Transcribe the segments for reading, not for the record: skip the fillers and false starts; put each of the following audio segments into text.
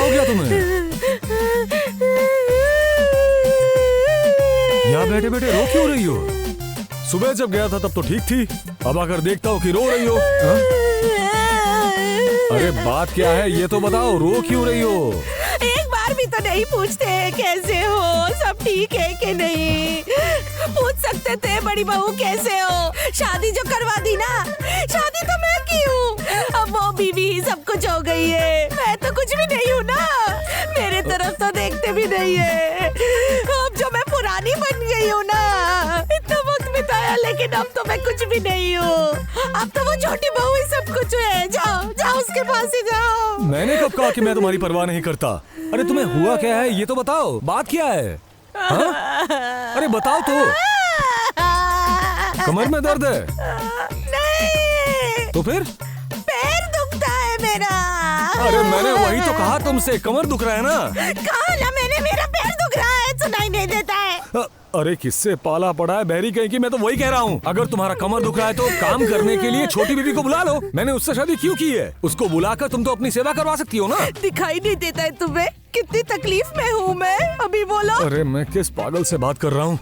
हो गया तुम्हें? यहाँ बैठे बैठे रो क्यों रही हो? सुबह जब गया था तब तो ठीक थी, अब आकर देखता हूँ कि रो रही हो। हा? अरे बात क्या है ये तो बताओ, रो क्यों रही हो? एक बार भी तो नहीं पूछते कैसे हो, सब ठीक है कि नहीं। पूछ सकते थे बड़ी बहू कैसे हो। शादी जो करवा दी ना, शादी तो मैं की हूँ, अब वो बीवी ही सब कुछ हो गई है। मैं तो कुछ भी नहीं हूँ ना, मेरे तरफ तो देखते भी नहीं है। अब जो मैं पुरानी बन गई हूँ ना, इतना वक्त बिताया लेकिन अब तो मैं कुछ भी नहीं हूँ। अब तो वो छोटी बहू ही सब कुछ है। जाओ जाओ उसके पास ही जाओ। मैंने कब कहा कि मैं तुम्हारी परवाह नहीं करता? अरे तुम्हें हुआ क्या है ये तो बताओ, बात क्या है? हाँ? अरे बताओ तो। कमर में दर्द है? नहीं। तो फिर? पैर दुखता है मेरा। अरे मैंने वही तो कहा तुमसे, कमर दुख रहा है ना। कहा ना मैंने, मेरा पैर दुख रहा है, सुनाई नहीं देता है। अरे किससे पाला पड़ा है बहरी कहीं की, मैं तो वही कह रहा हूँ। अगर तुम्हारा कमर दुख रहा है तो काम करने के लिए छोटी बीबी को बुला लो। मैंने उससे शादी क्यों की है? उसको बुलाकर तुम तो अपनी सेवा करवा सकती हो ना। दिखाई नहीं देता है तुम्हें कितनी तकलीफ में हूँ मैं? अभी बोलो। अरे मैं किस पागल से बात कर रहा हूँ,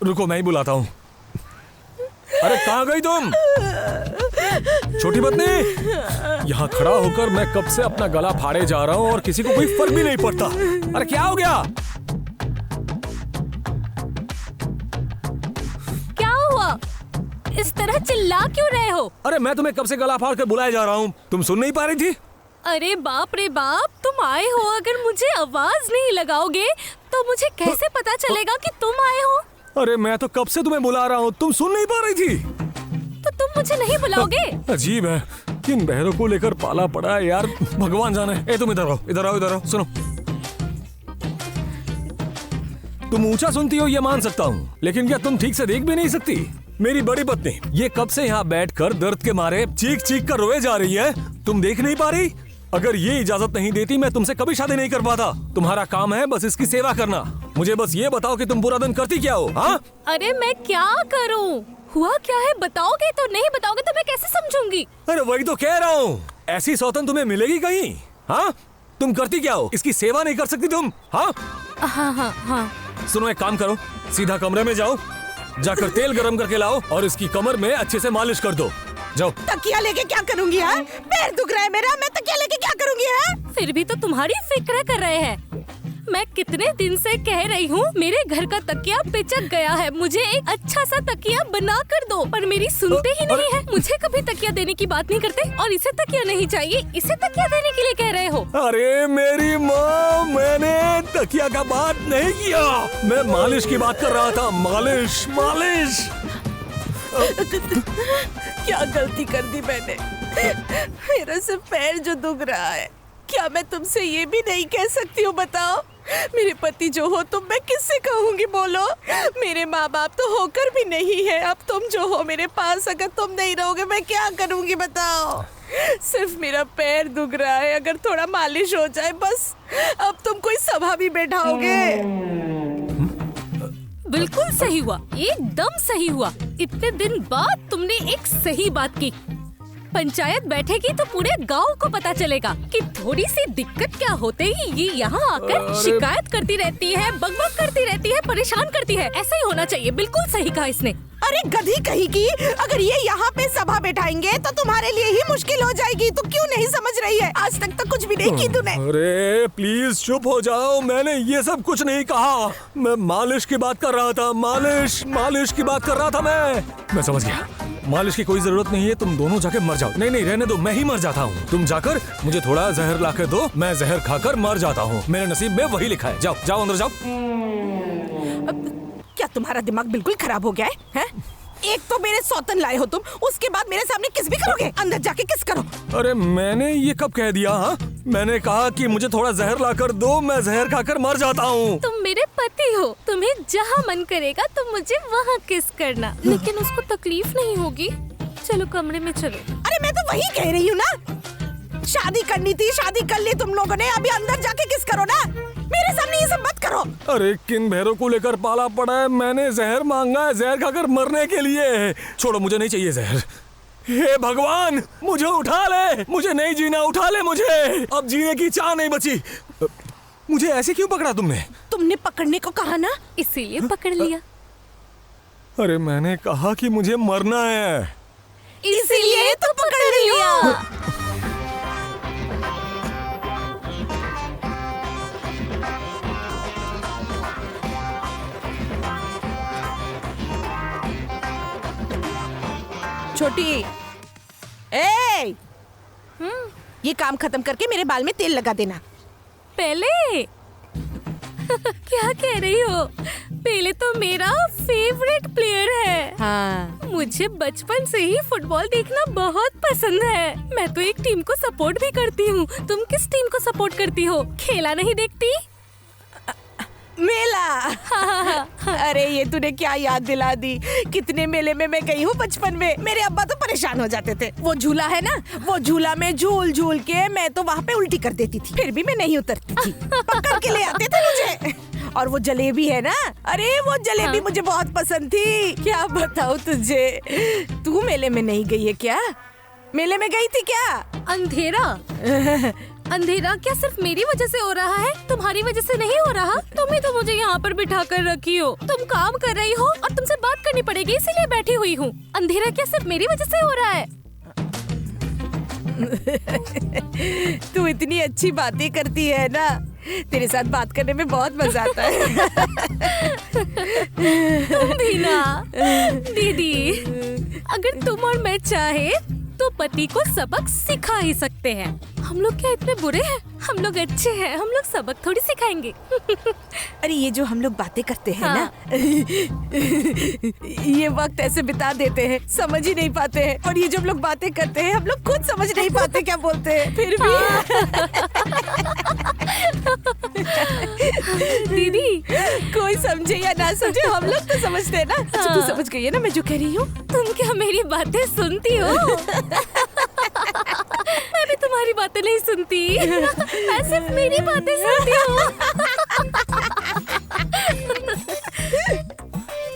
रुको मैं ही बुलाता हूँ। अरे कहाँ गई तुम छोटी पत्नी? यहाँ खड़ा होकर मैं कब से अपना गला फाड़े जा रहा हूँ और किसी को कोई फर्क भी नहीं पड़ता। अरे क्या हो गया? क्या हुआ? इस तरह चिल्ला क्यों रहे हो? अरे मैं तुम्हें कब से गला फाड़ कर बुलाए जा रहा हूँ, तुम सुन नहीं पा रही थी? अरे बाप रे बाप, तुम आए हो। अगर मुझे आवाज नहीं लगाओगे तो मुझे कैसे पता चलेगा कि तुम आए हो? अरे मैं तो कब से तुम्हें बुला रहा हूँ, तुम सुन नहीं पा रही थी? तो तुम मुझे नहीं बुलाओगे? अजीब है, किन बहरों को लेकर पाला पड़ा है यार, भगवान जाने। ए तुम इधर आओ, इधर आओ, इधर आओ, सुनो। तुम ऊंचा सुनती हो ये मान सकता हूँ, लेकिन क्या तुम ठीक से देख भी नहीं सकती? मेरी बड़ी पत्नी ये कब से यहाँ बैठकर दर्द के मारे चीख चीख कर रोए जा रही है, तुम देख नहीं पा रही? अगर ये इजाजत नहीं देती मैं तुमसे कभी शादी नहीं कर पाता। तुम्हारा काम है बस इसकी सेवा करना। मुझे बस ये बताओ कि तुम पूरा दिन करती क्या हो? हाँ? अरे मैं क्या करूं? हुआ क्या है बताओगे तो? नहीं बताओगे तो मैं कैसे समझूंगी? अरे वही तो कह रहा हूँ, ऐसी सौतन तुम्हें मिलेगी कहीं? हाँ? तुम करती क्या हो? इसकी सेवा नहीं कर सकती तुम? हाँ? हाँ हाँ हाँ। सुनो एक काम करो, सीधा कमरे में जाओ, जाकर तेल गरम करके लाओ और इसकी कमर में अच्छे से मालिश कर दो। जाओ। तकिया लेके क्या करूंगी? हाँ, पैर दुख रहा है मेरा, मैं तकिया लेके क्या करूंगी? हाँ, फिर भी तो तुम्हारी फिक्र कर रहे हैं। मैं कितने दिन से कह रही हूँ मेरे घर का तकिया पिचक गया है, मुझे एक अच्छा सा तकिया बना कर दो, पर मेरी सुनते ही नहीं है। मुझे कभी तकिया देने की बात नहीं करते और इसे तकिया नहीं चाहिए, इसे तकिया देने के लिए कह रहे हो। अरे मेरी माँ, मैंने तकिया का बात नहीं किया, मैं मालिश की बात कर रहा था। मालिश मालिश। क्या गलती कर दी मैंने? मेरा सिर्फ पैर जो दुख रहा है। क्या मैं तुमसे ये भी नहीं कह सकती हूँ? बताओ, मेरे पति जो हो तुम, मैं किससे कहूँगी? बोलो। मेरे माँ बाप तो होकर भी नहीं है, अब तुम जो हो मेरे पास, अगर तुम नहीं रहोगे मैं क्या करूँगी? बताओ। सिर्फ मेरा पैर दुख रहा है, अगर थोड़ा मालिश हो जाए बस, अब तुम कोई सभा भी बैठाओगे। बिल्कुल सही हुआ, एकदम सही हुआ। इतने दिन बाद तुमने एक सही बात की। पंचायत बैठेगी तो पूरे गांव को पता चलेगा कि थोड़ी सी दिक्कत क्या होते ही ये यहाँ आकर शिकायत करती रहती है, बकबक करती रहती है, परेशान करती है। ऐसा ही होना चाहिए। बिल्कुल सही कहा इसने। अरे गधी कहीं की, अगर ये यहाँ पे सभा बैठाएंगे तो तुम्हारे लिए ही मुश्किल हो जाएगी। तू क्यों नहीं समझ रही है? आज तक तो कुछ भी नहीं की तूने। अरे प्लीज चुप हो जाओ, मैंने ये सब कुछ नहीं कहा। मैं मालिश की बात कर रहा था, मालिश की बात कर रहा था। मैं समझ गया, मालिश की कोई जरूरत नहीं है, तुम दोनों जाके मर जाओ। नहीं नहीं रहने दो, मैं ही मर जाता हूँ। तुम जाकर मुझे थोड़ा जहर ला कर दो, मैं जहर खाकर मर जाता हूँ। मेरे नसीब में वही लिखा है। जाओ जाओ अंदर जाओ। क्या तुम्हारा दिमाग बिल्कुल खराब हो गया है? एक तो मेरे सौतन लाए हो तुम, उसके बाद मेरे सामने किस भी करोगे? अंदर जाके किस करो। अरे मैंने ये कब कह दिया? हाँ, मैंने कहा कि मुझे थोड़ा जहर ला कर दो, मैं जहर खाकर मर जाता हूँ। तुम मेरे पति हो, तुम्हें जहाँ मन करेगा तुम मुझे वहाँ किस करना, लेकिन उसको तकलीफ नहीं होगी। चलो कमरे में चलो। अरे मैं तो वही कह रही हूँ ना, शादी करनी थी, शादी कर ली तुम लोगों ने, अभी अंदर जाके किस करो ना, मेरे सामने ये सब मत करो। अरे किन भैरों को लेकर पाला पड़ा है? मैंने जहर मांगा है, जहर खाकर मरने के लिए। छोड़ो, मुझे नहीं चाहिए जहर। हे भगवान, मुझे उठा ले, मुझे नहीं जीना, उठा ले मुझे, अब जीने की चाह नहीं बची। मुझे ऐसे क्यों पकड़ा तुमने? तुमने पकड़ने को कहा ना, इसीलिए पकड़ लिया। अरे मैंने कहा कि मुझे मरना है। इसीलिए तो पकड़ लिया। छोटी, ये काम खत्म करके मेरे बाल में तेल लगा देना। पहले क्या कह रही हो? पहले तो मेरा फेवरेट प्लेयर है। हाँ। मुझे बचपन से ही फुटबॉल देखना बहुत पसंद है। मैं तो एक टीम को सपोर्ट भी करती हूँ। तुम किस टीम को सपोर्ट करती हो? खेला नहीं देखती? मेला। अरे ये तूने क्या याद दिला दी। कितने मेले में मैं गई हूँ बचपन में। मेरे अब्बा तो परेशान हो जाते थे। वो झूला है ना, वो झूला में झूल झूल के मैं तो वहाँ पे उल्टी कर देती थी, फिर भी मैं नहीं उतरती थी। पकड़ के ले आते थे मुझे। और वो जलेबी है ना, अरे वो जलेबी मुझे बहुत पसंद थी। क्या बताऊँ तुझे। तू मेले में नहीं गई है क्या? मेले में गई थी क्या? अंधेरा क्या सिर्फ मेरी वजह से हो रहा है? तुम्हारी वजह से नहीं हो रहा? तुम ही तो मुझे यहाँ पर बिठा कर रखी हो। तुम काम कर रही हो और तुमसे बात करनी पड़ेगी, इसीलिए बैठी हुई हूँ। अंधेरा क्या सिर्फ मेरी वजह से हो रहा है? तू इतनी अच्छी बातें करती है ना, तेरे साथ बात करने में बहुत मजा आता है। तुम भी ना दीदी, अगर तुम और मैं चाहे तो पति को सबक सिखा ही सकते हैं। हम लोग क्या इतने बुरे हैं? हम लोग अच्छे हैं, हम लोग सबक थोड़ी सिखाएंगे। अरे ये जो हम लोग बातें करते हैं हाँ। ना, ये वक्त ऐसे बिता देते हैं, समझ ही नहीं पाते हैं। और ये जो हम लोग बातें करते हैं, हम लोग खुद समझ नहीं पाते क्या बोलते हैं, फिर भी। दीदी, कोई समझे या ना समझे, हम लोग तो समझते हैं ना। अच्छा, तू समझ गई है ना मैं जो कह रही हूँ? तुम क्या मेरी बातें सुनती हो? मैं भी तुम्हारी बातें नहीं सुनती। मैं सिर्फ मेरी बातें सुनती हूँ।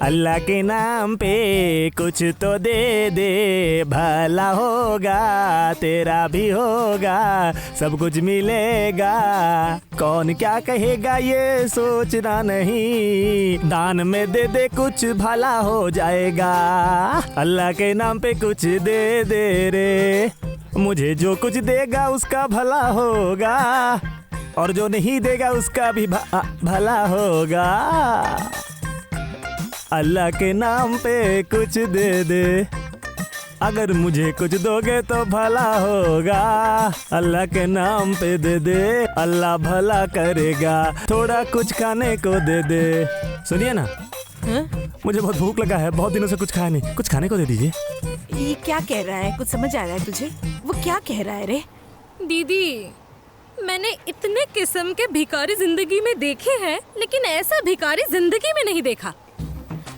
अल्लाह के नाम पे कुछ तो दे दे, भला होगा तेरा भी होगा, सब कुछ मिलेगा। कौन क्या कहेगा ये सोचना नहीं, दान में दे दे कुछ भला हो जाएगा। अल्लाह के नाम पे कुछ दे दे रे, मुझे जो कुछ देगा उसका भला होगा, और जो नहीं देगा उसका भी भला होगा। अल्लाह के नाम पे कुछ दे दे, अगर मुझे कुछ दोगे तो भला होगा। अल्लाह के नाम पे दे दे, अल्लाह भला करेगा। थोड़ा कुछ खाने को दे दे। सुनिए ना, मुझे बहुत भूख लगा है, बहुत दिनों से कुछ खाया नहीं, कुछ खाने को दे दीजिए। ये क्या कह रहा है? कुछ समझ आ रहा है तुझे? वो क्या कह रहा है रे? दीदी, मैंने इतने किस्म के भिखारी जिंदगी में देखे हैं, लेकिन ऐसा भिखारी जिंदगी में नहीं देखा।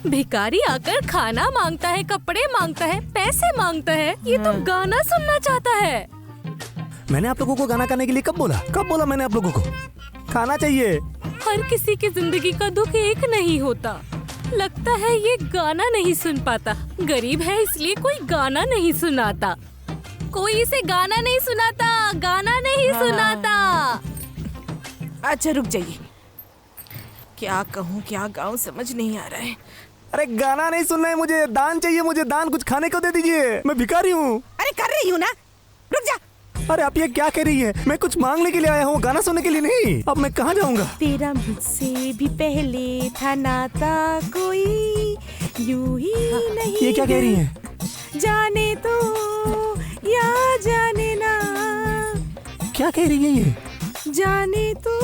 भिखारी आकर खाना मांगता है, कपड़े मांगता है, पैसे मांगता है, ये तो गाना सुनना चाहता है। मैंने आप लोगों को गाना गाने के लिए कब बोला मैंने आप लोगों को? खाना चाहिए। हर किसी की जिंदगी का दुख एक नहीं होता। लगता है ये गाना नहीं सुन पाता। गरीब है इसलिए कोई गाना नहीं सुनाता। कोई इसे गाना नहीं सुनाता, गाना नहीं सुनाता। अच्छा रुक जाइए, क्या कहूँ क्या गाऊँ समझ नहीं आ रहा है। अरे गाना नहीं सुनना है मुझे, दान चाहिए मुझे, दान कुछ खाने को दे दीजिए, मैं भिखारी हूँ। अरे कर रही हूँ ना, रुक जा। अरे आप ये क्या कह रही है? मैं कुछ मांगने के लिए आया हूँ, गाना सुनने के लिए नहीं। अब मैं कहाँ जाऊँगा? तेरा मुझसे भी पहले था नाता, कोई यूं ही नहीं। ये क्या कह रही है? जाने तो या जाने ना। क्या कह रही है ये? जाने तो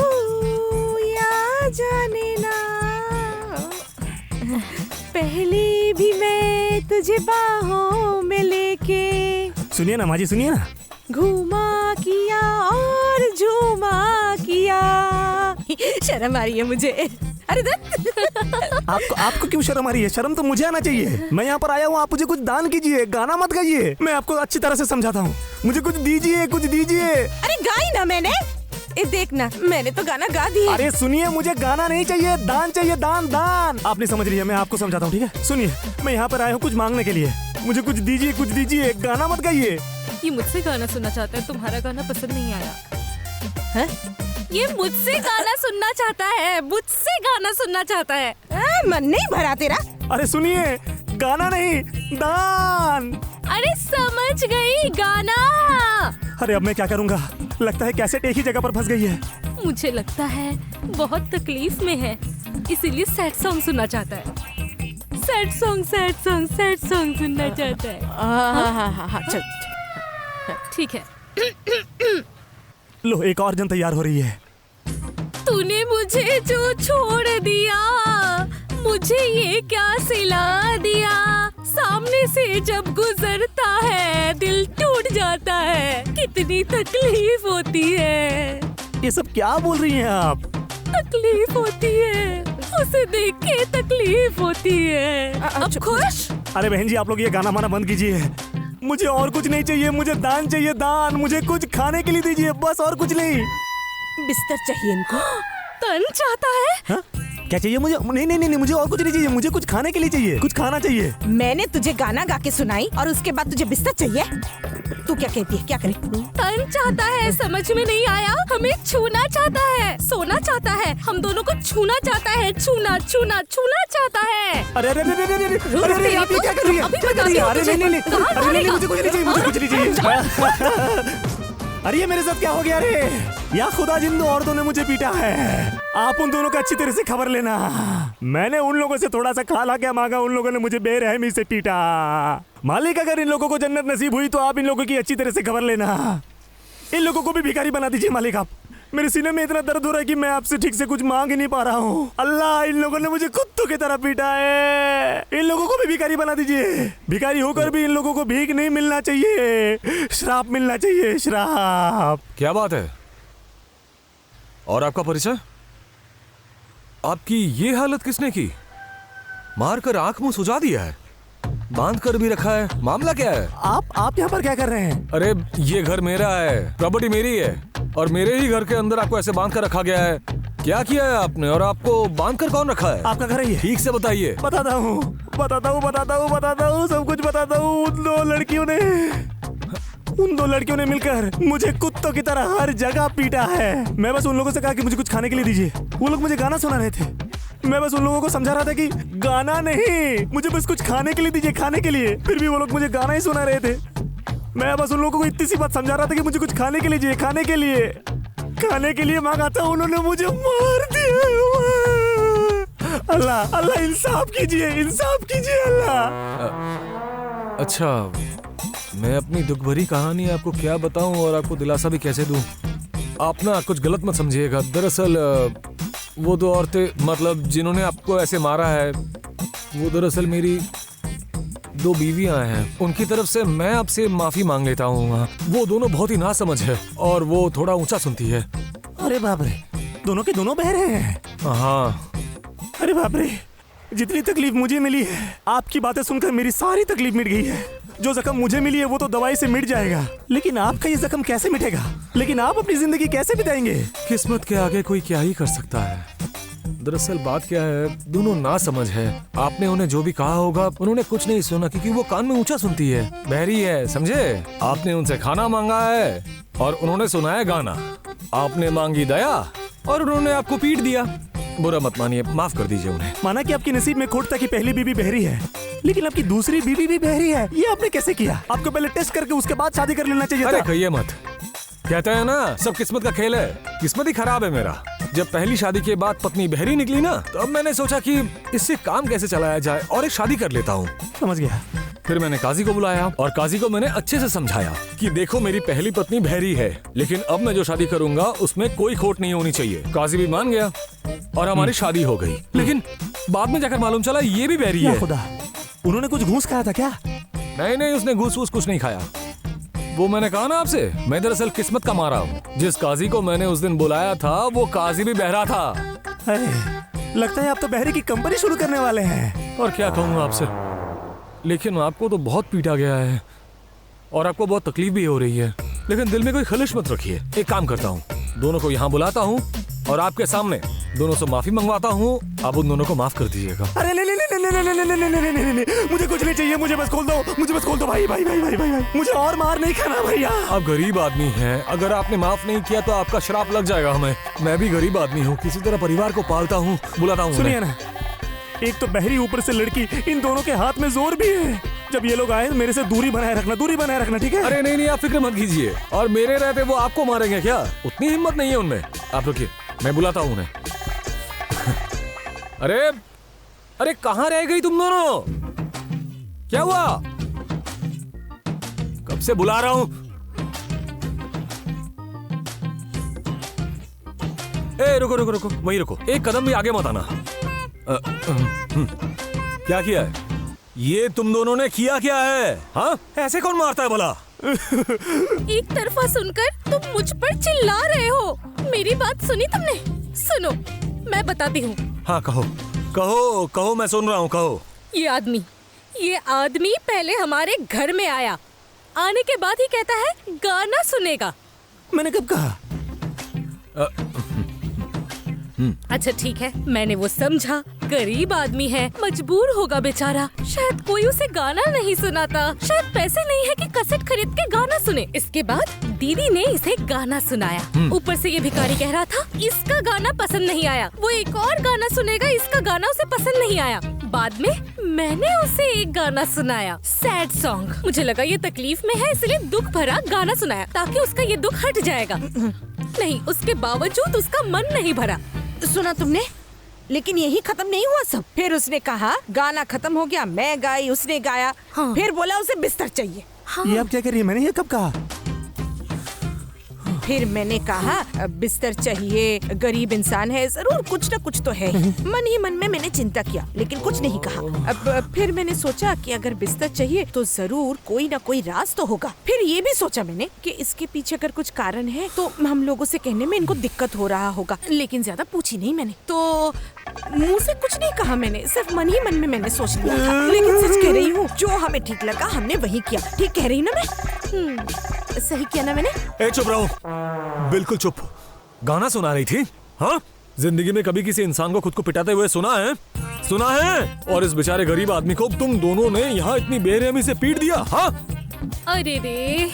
या जाने ना, पहले भी मैं तुझे बाहों में लेके। सुनिए ना माँ जी, सुनिए ना। घूमा किया और झूमा किया। शर्म आ रही है मुझे। अरे आपको क्यों शर्म आ रही है? शर्म तो मुझे आना चाहिए। मैं यहाँ पर आया हूँ, आप मुझे कुछ दान कीजिए, गाना मत गाइए। मैं आपको अच्छी तरह से समझाता हूँ, मुझे कुछ दीजिए, कुछ दीजिए। अरे गाई ना मैंने, ए देख ना, मैंने तो गाना गा दिया। अरे सुनिए, मुझे गाना नहीं चाहिए, दान चाहिए, दान दान। आप नहीं समझ रही है, मैं आपको समझाता हूँ, ठीक है? सुनिए, मैं यहाँ पर आया हूँ कुछ मांगने के लिए। मुझे कुछ दीजिए, कुछ दीजिए, गाना मत गाइए। ये मुझसे गाना सुनना चाहता है, तुम्हारा गाना पसंद नहीं आया। हैं? ये मुझसे गाना सुनना चाहता है, मुझसे गाना सुनना चाहता है। मन नहीं भरा तेरा? अरे सुनिए, गाना नहीं, दान। अरे समझ गई, गाना। अरे अब मैं क्या करूँगा? लगता है कैसेट एक ही जगह पर फंस गई है। मुझे लगता है बहुत तकलीफ में है, इसीलिए सैड सॉन्ग सुनना चाहता है। Sad song, sad song, sad song सुनना चाहता है। हाँ, चल। ठीक है। लो, एक और जन तैयार हो रही है। तूने मुझे जो छोड़ दिया, मुझे ये क्या सिला दिया। सामने से जब गुजरता है दिल टूट जाता है, कितनी तकलीफ होती है। ये सब क्या बोल रही हैं आप? तकलीफ होती है, उसे देख के तकलीफ होती है। अब खुश? अरे बहन जी, आप लोग ये गाना माना बंद कीजिए। मुझे और कुछ नहीं चाहिए, मुझे दान चाहिए, दान। मुझे कुछ खाने के लिए दीजिए, बस, और कुछ नहीं। बिस्तर चाहिए इनको। तन चाहता है। हाँ? क्या चाहिए मुझे? नहीं नहीं नहीं, मुझे और कुछ नहीं चाहिए, मुझे कुछ खाने के लिए चाहिए, कुछ खाना चाहिए। मैंने तुझे गाना गा के सुनाई और उसके बाद तुझे बिस्तर चाहिए? तू क्या कहती है, क्या करे? तन चाहता है, समझ में नहीं आया। हमें छूना चाहता है, सोना चाहता है, हम दोनों को छूना चाहता है, छूना छूना छूना चाहता है। अरे अरे अरे अरे अरे अरे अरे, आप ये क्या कर रही हैं? अभी क्या कर रही हैं? अरे नहीं नहीं नहीं, अरे नहीं नहीं, मुझे कुछ नहीं चाहिए, मुझे कुछ नहीं चाहिए। अरे ये मेरे साथ क्या हो गया रे? या खुदा, जिन दो औरतों ने मुझे पीटा है, आप उन दोनों का अच्छी तरह से खबर लेना। मैंने उन लोगों से थोड़ा सा खा क्या मांगा, उन लोगों ने मुझे बेरहमी से पीटा। मालिक, अगर इन लोगों को जन्नत नसीब हुई तो आप इन लोगों की अच्छी तरह से खबर लेना। इन लोगों को भी भिखारी बना दीजिए मालिक आप। मेरे सीने में इतना दर्द हो रहा है कि मैं आपसे ठीक से कुछ मांग ही नहीं पा रहा हूँ। अल्लाह, इन लोगों ने मुझे कुत्तों की तरह पीटा है। इन लोगों को भी भिखारी बना दीजिए। भिखारी होकर भी इन लोगों को भीख नहीं मिलना चाहिए, श्राप मिलना चाहिए, श्राप। क्या बात है? और आपका परिचय? आपकी ये हालत किसने की? मारकर आंख मुंह सुजा दिया है, बांध कर भी रखा है। मामला क्या है? आप यहाँ पर क्या कर रहे हैं? अरे ये घर मेरा है, प्रॉपर्टी मेरी है, और मेरे ही घर के अंदर आपको ऐसे बांध कर रखा गया है। क्या किया है आपने, और आपको बांध कर कौन रखा है? आपका घर ही है? ठीक से बताइए। बताता हूँ, सब कुछ बताता हूँ। उन दो लड़कियों ने मिलकर मुझे कुत्तों की तरह हर जगह पीटा है। मैं बस उन लोगों से कहा कि मुझे कुछ खाने के लिए दीजिए। वो लोग मुझे गाना सुना रहे थे। मैं बस उन लोगों को समझा रहा था कि गाना नहीं, मुझे बस कुछ खाने के लिए दीजिए, खाने के लिए। फिर भी वो लोग मुझे गाना ही सुना रहे थे। मैं बस उन लोगों को इतनी सी बात समझा रहा था कि मुझे कुछ खाने के लिए चाहिए, खाने के लिए मांगा था, उन्होंने मुझे मार दिया। अल्लाह, अल्लाह इंसाफ कीजिए, अल्लाह। अच्छा, मैं अपनी दुख भरी कहानी आपको क्या बताऊं और आपको दिलासा भी कैसे दूं? आप ना कुछ गलत मत समझिएगा। दरअसल वो दो औरतें, मतलब जिन्होंने आपको ऐसे मारा है, वो दरअसल मेरी दो बीवियां हैं। उनकी तरफ से मैं आपसे माफी मांग लेता हूँ। वो दोनों बहुत ही नासमझ है और वो थोड़ा ऊंचा सुनती है। अरे बाप रे, दोनों के दोनों बहरे हैं? हाँ। अरे बाप रे, जितनी तकलीफ मुझे मिली है, आपकी बातें सुनकर मेरी सारी तकलीफ मिट गई है। जो जख्म मुझे मिली है वो तो दवाई से मिट जाएगा, लेकिन आपका ये जख्म कैसे मिटेगा? लेकिन आप अपनी जिंदगी कैसे बिताएंगे? किस्मत के आगे कोई क्या ही कर सकता है। दरअसल बात क्या है, दोनों ना समझ है। आपने उन्हें जो भी कहा होगा, उन्होंने कुछ नहीं सुना, क्योंकि वो कान में ऊंचा सुनती है, बहरी है, समझे? आपने उनसे खाना मांगा है और उन्होंने सुनाया गाना। आपने मांगी दया और उन्होंने आपको पीट दिया। बुरा मत मानिए, माफ कर दीजिए उन्हें। माना कि आपके नसीब में खोट था कि पहली बीवी बहरी है, लेकिन आपकी दूसरी बीवी भी बहरी है। ये आपने कैसे किया? आपको पहले टेस्ट करके उसके बाद शादी कर लेना चाहिए अरे था। कहिए मत, कहते हैं ना सब किस्मत का खेल है। किस्मत ही खराब है मेरा। जब पहली शादी के बाद पत्नी बहरी निकली ना, तो अब मैंने सोचा कि इससे काम कैसे चलाया जाए और एक शादी कर लेता हूँ। समझ गया। फिर मैंने काजी को बुलाया और काजी को मैंने अच्छे से समझाया कि देखो मेरी पहली पत्नी बहरी है, लेकिन अब मैं जो शादी करूंगा उसमें कोई खोट नहीं होनी चाहिए। काजी भी मान गया और हमारी शादी हो गई। लेकिन बाद में जाकर मालूम चला ये भी बहरी है। खुदा, उन्होंने कुछ घूस खाया था क्या? नहीं, उसने घूस वूस कुछ नहीं खाया। वो मैंने कहा ना आपसे, मैं दरअसल किस्मत का मारा हूँ। जिस काजी को मैंने उस दिन बुलाया था वो काजी भी बहरा था। अरे, लगता है आप तो बहरे की कंपनी शुरू करने वाले हैं। और क्या कहूँ आपसे, लेकिन आपको तो बहुत पीटा गया है और आपको बहुत तकलीफ भी हो रही है, लेकिन दिल में कोई खलिश मत रखिए। एक काम करता हूँ, दोनों को यहाँ बुलाता हूँ और आपके सामने दोनों से माफी मंगवाता हूँ। आप उन दोनों को माफ कर दीजिएगा। अरे नहीं नहीं नहीं नहीं नहीं नहीं नहीं नहीं नहीं, मुझे कुछ नहीं चाहिए, मुझे बस खोल दो, मुझे बस खोल दो भाई भाई भाई भाई भाई भाई, मुझे और मार नहीं खाना भैया। आप गरीब आदमी हैं, अगर आपने माफ नहीं किया तो आपका श्राप लग जाएगा हमें। मैं भी गरीब आदमी हूँ, किसी तरह परिवार को पालता हूँ, बुलाता हूँ। सुनिए ना, एक तो बहरी ऊपर से लड़की, इन दोनों के हाथ में जोर भी है। जब ये लोग आए मेरे से दूरी बनाए रखना, ठीक है? अरे नहीं नहीं, आप फिक्र मत कीजिए। और मेरे रहते वो आपको मारेंगे क्या? उतनी हिम्मत नहीं है उनमें। आप रुकिए, मैं बुलाता हूँ उन्हें। अरे अरे कहाँ रह गई तुम दोनों? क्या हुआ? कब से बुला रहा हूँ। ए रुको रुको रुको, वहीं रुको, एक कदम भी आगे मत आना। क्या किया है? ये तुम दोनों ने किया क्या है? हाँ, ऐसे कौन मारता है भला? एक तरफा सुनकर तुम मुझ पर चिल्ला रहे हो। मेरी बात सुनी तुमने? सुनो, मैं बताती हूँ। हाँ कहो कहो कहो, मैं सुन रहा हूँ, कहो। ये आदमी पहले हमारे घर में आया, आने के बाद ही कहता है गाना सुनेगा। मैंने कब कहा? अच्छा ठीक है, मैंने वो समझा, गरीब आदमी है, मजबूर होगा बेचारा, शायद कोई उसे गाना नहीं सुनाता, शायद पैसे नहीं है कि कैसेट खरीद के गाना सुने। इसके बाद दीदी ने इसे गाना सुनाया। ऊपर से ये भिखारी कह रहा था इसका गाना पसंद नहीं आया, वो एक और गाना सुनेगा, इसका गाना उसे पसंद नहीं आया। बाद में मैंने उसे एक गाना सुनाया, सैड सॉन्ग। मुझे लगा ये तकलीफ में है, इसलिए दुख भरा गाना सुनाया ताकि उसका ये दुख हट जाएगा। नहीं, उसके बावजूद उसका मन नहीं भरा। सुना तुमने? लेकिन यही खत्म नहीं हुआ सब। फिर उसने कहा गाना खत्म हो गया, मैं गाई, उसने गाया। हाँ। फिर बोला उसे बिस्तर चाहिए। हाँ। ये आप क्या कर रही है? मैंने ये कब कहा? फिर मैंने कहा बिस्तर चाहिए, गरीब इंसान है, जरूर कुछ न कुछ तो है ही। मन ही मन में मैंने चिंता किया, लेकिन कुछ नहीं कहा। अब फिर मैंने सोचा कि अगर बिस्तर चाहिए तो जरूर कोई ना कोई राज तो होगा। फिर ये भी सोचा मैंने कि इसके पीछे अगर कुछ कारण है तो हम लोगों से कहने में इनको दिक्कत हो रहा होगा, लेकिन ज्यादा पूछी नहीं मैंने। तो मुंह से कुछ नहीं कहा मैंने, सिर्फ मन ही मन में मैंने सोच लिया था। लेकिन सच कह रही हूँ, जो हमें ठीक लगा हमने वही किया। ठीक कह रही ना मैं? सही किया ना मैंने? ए चुप रहो, बिल्कुल चुप। गाना सुना रही थी? हाँ, जिंदगी में कभी किसी इंसान को खुद को पिटाते हुए सुना है? सुना है? और इस बेचारे गरीब आदमी को तुम दोनों ने यहाँ इतनी बेरहमी से पीट दिया। हाँ, अरे रे,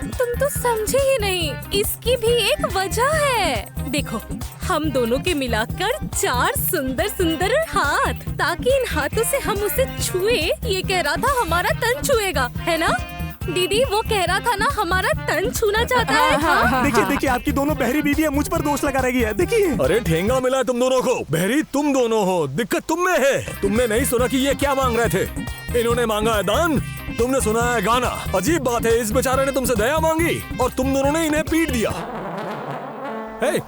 तुम तो समझे ही नहीं, इसकी भी एक वजह है। देखो, हम दोनों के मिलाकर 4 सुंदर सुंदर हाथ, ताकि इन हाथों से हम उसे छुए। ये कह रहा था हमारा तन छुएगा, है ना दीदी? वो कह रहा था ना हमारा तन छूना चाहता है। हाँ? देखिए देखिए, आपकी दोनों बहरी बीवियां मुझ पर दोष लगा रही है। देखिए, अरे ठेंगा मिला है तुम दोनों को। बहरी तुम दोनों हो, दिक्कत तुम में है। तुमने नहीं सुना कि ये क्या मांग रहे थे? इन्होंने मांगा है दान, तुमने सुना है गाना। अजीब बात है, इस बेचारे ने तुमसे दया मांगी और तुम दोनों ने इन्हें पीट दिया। हे,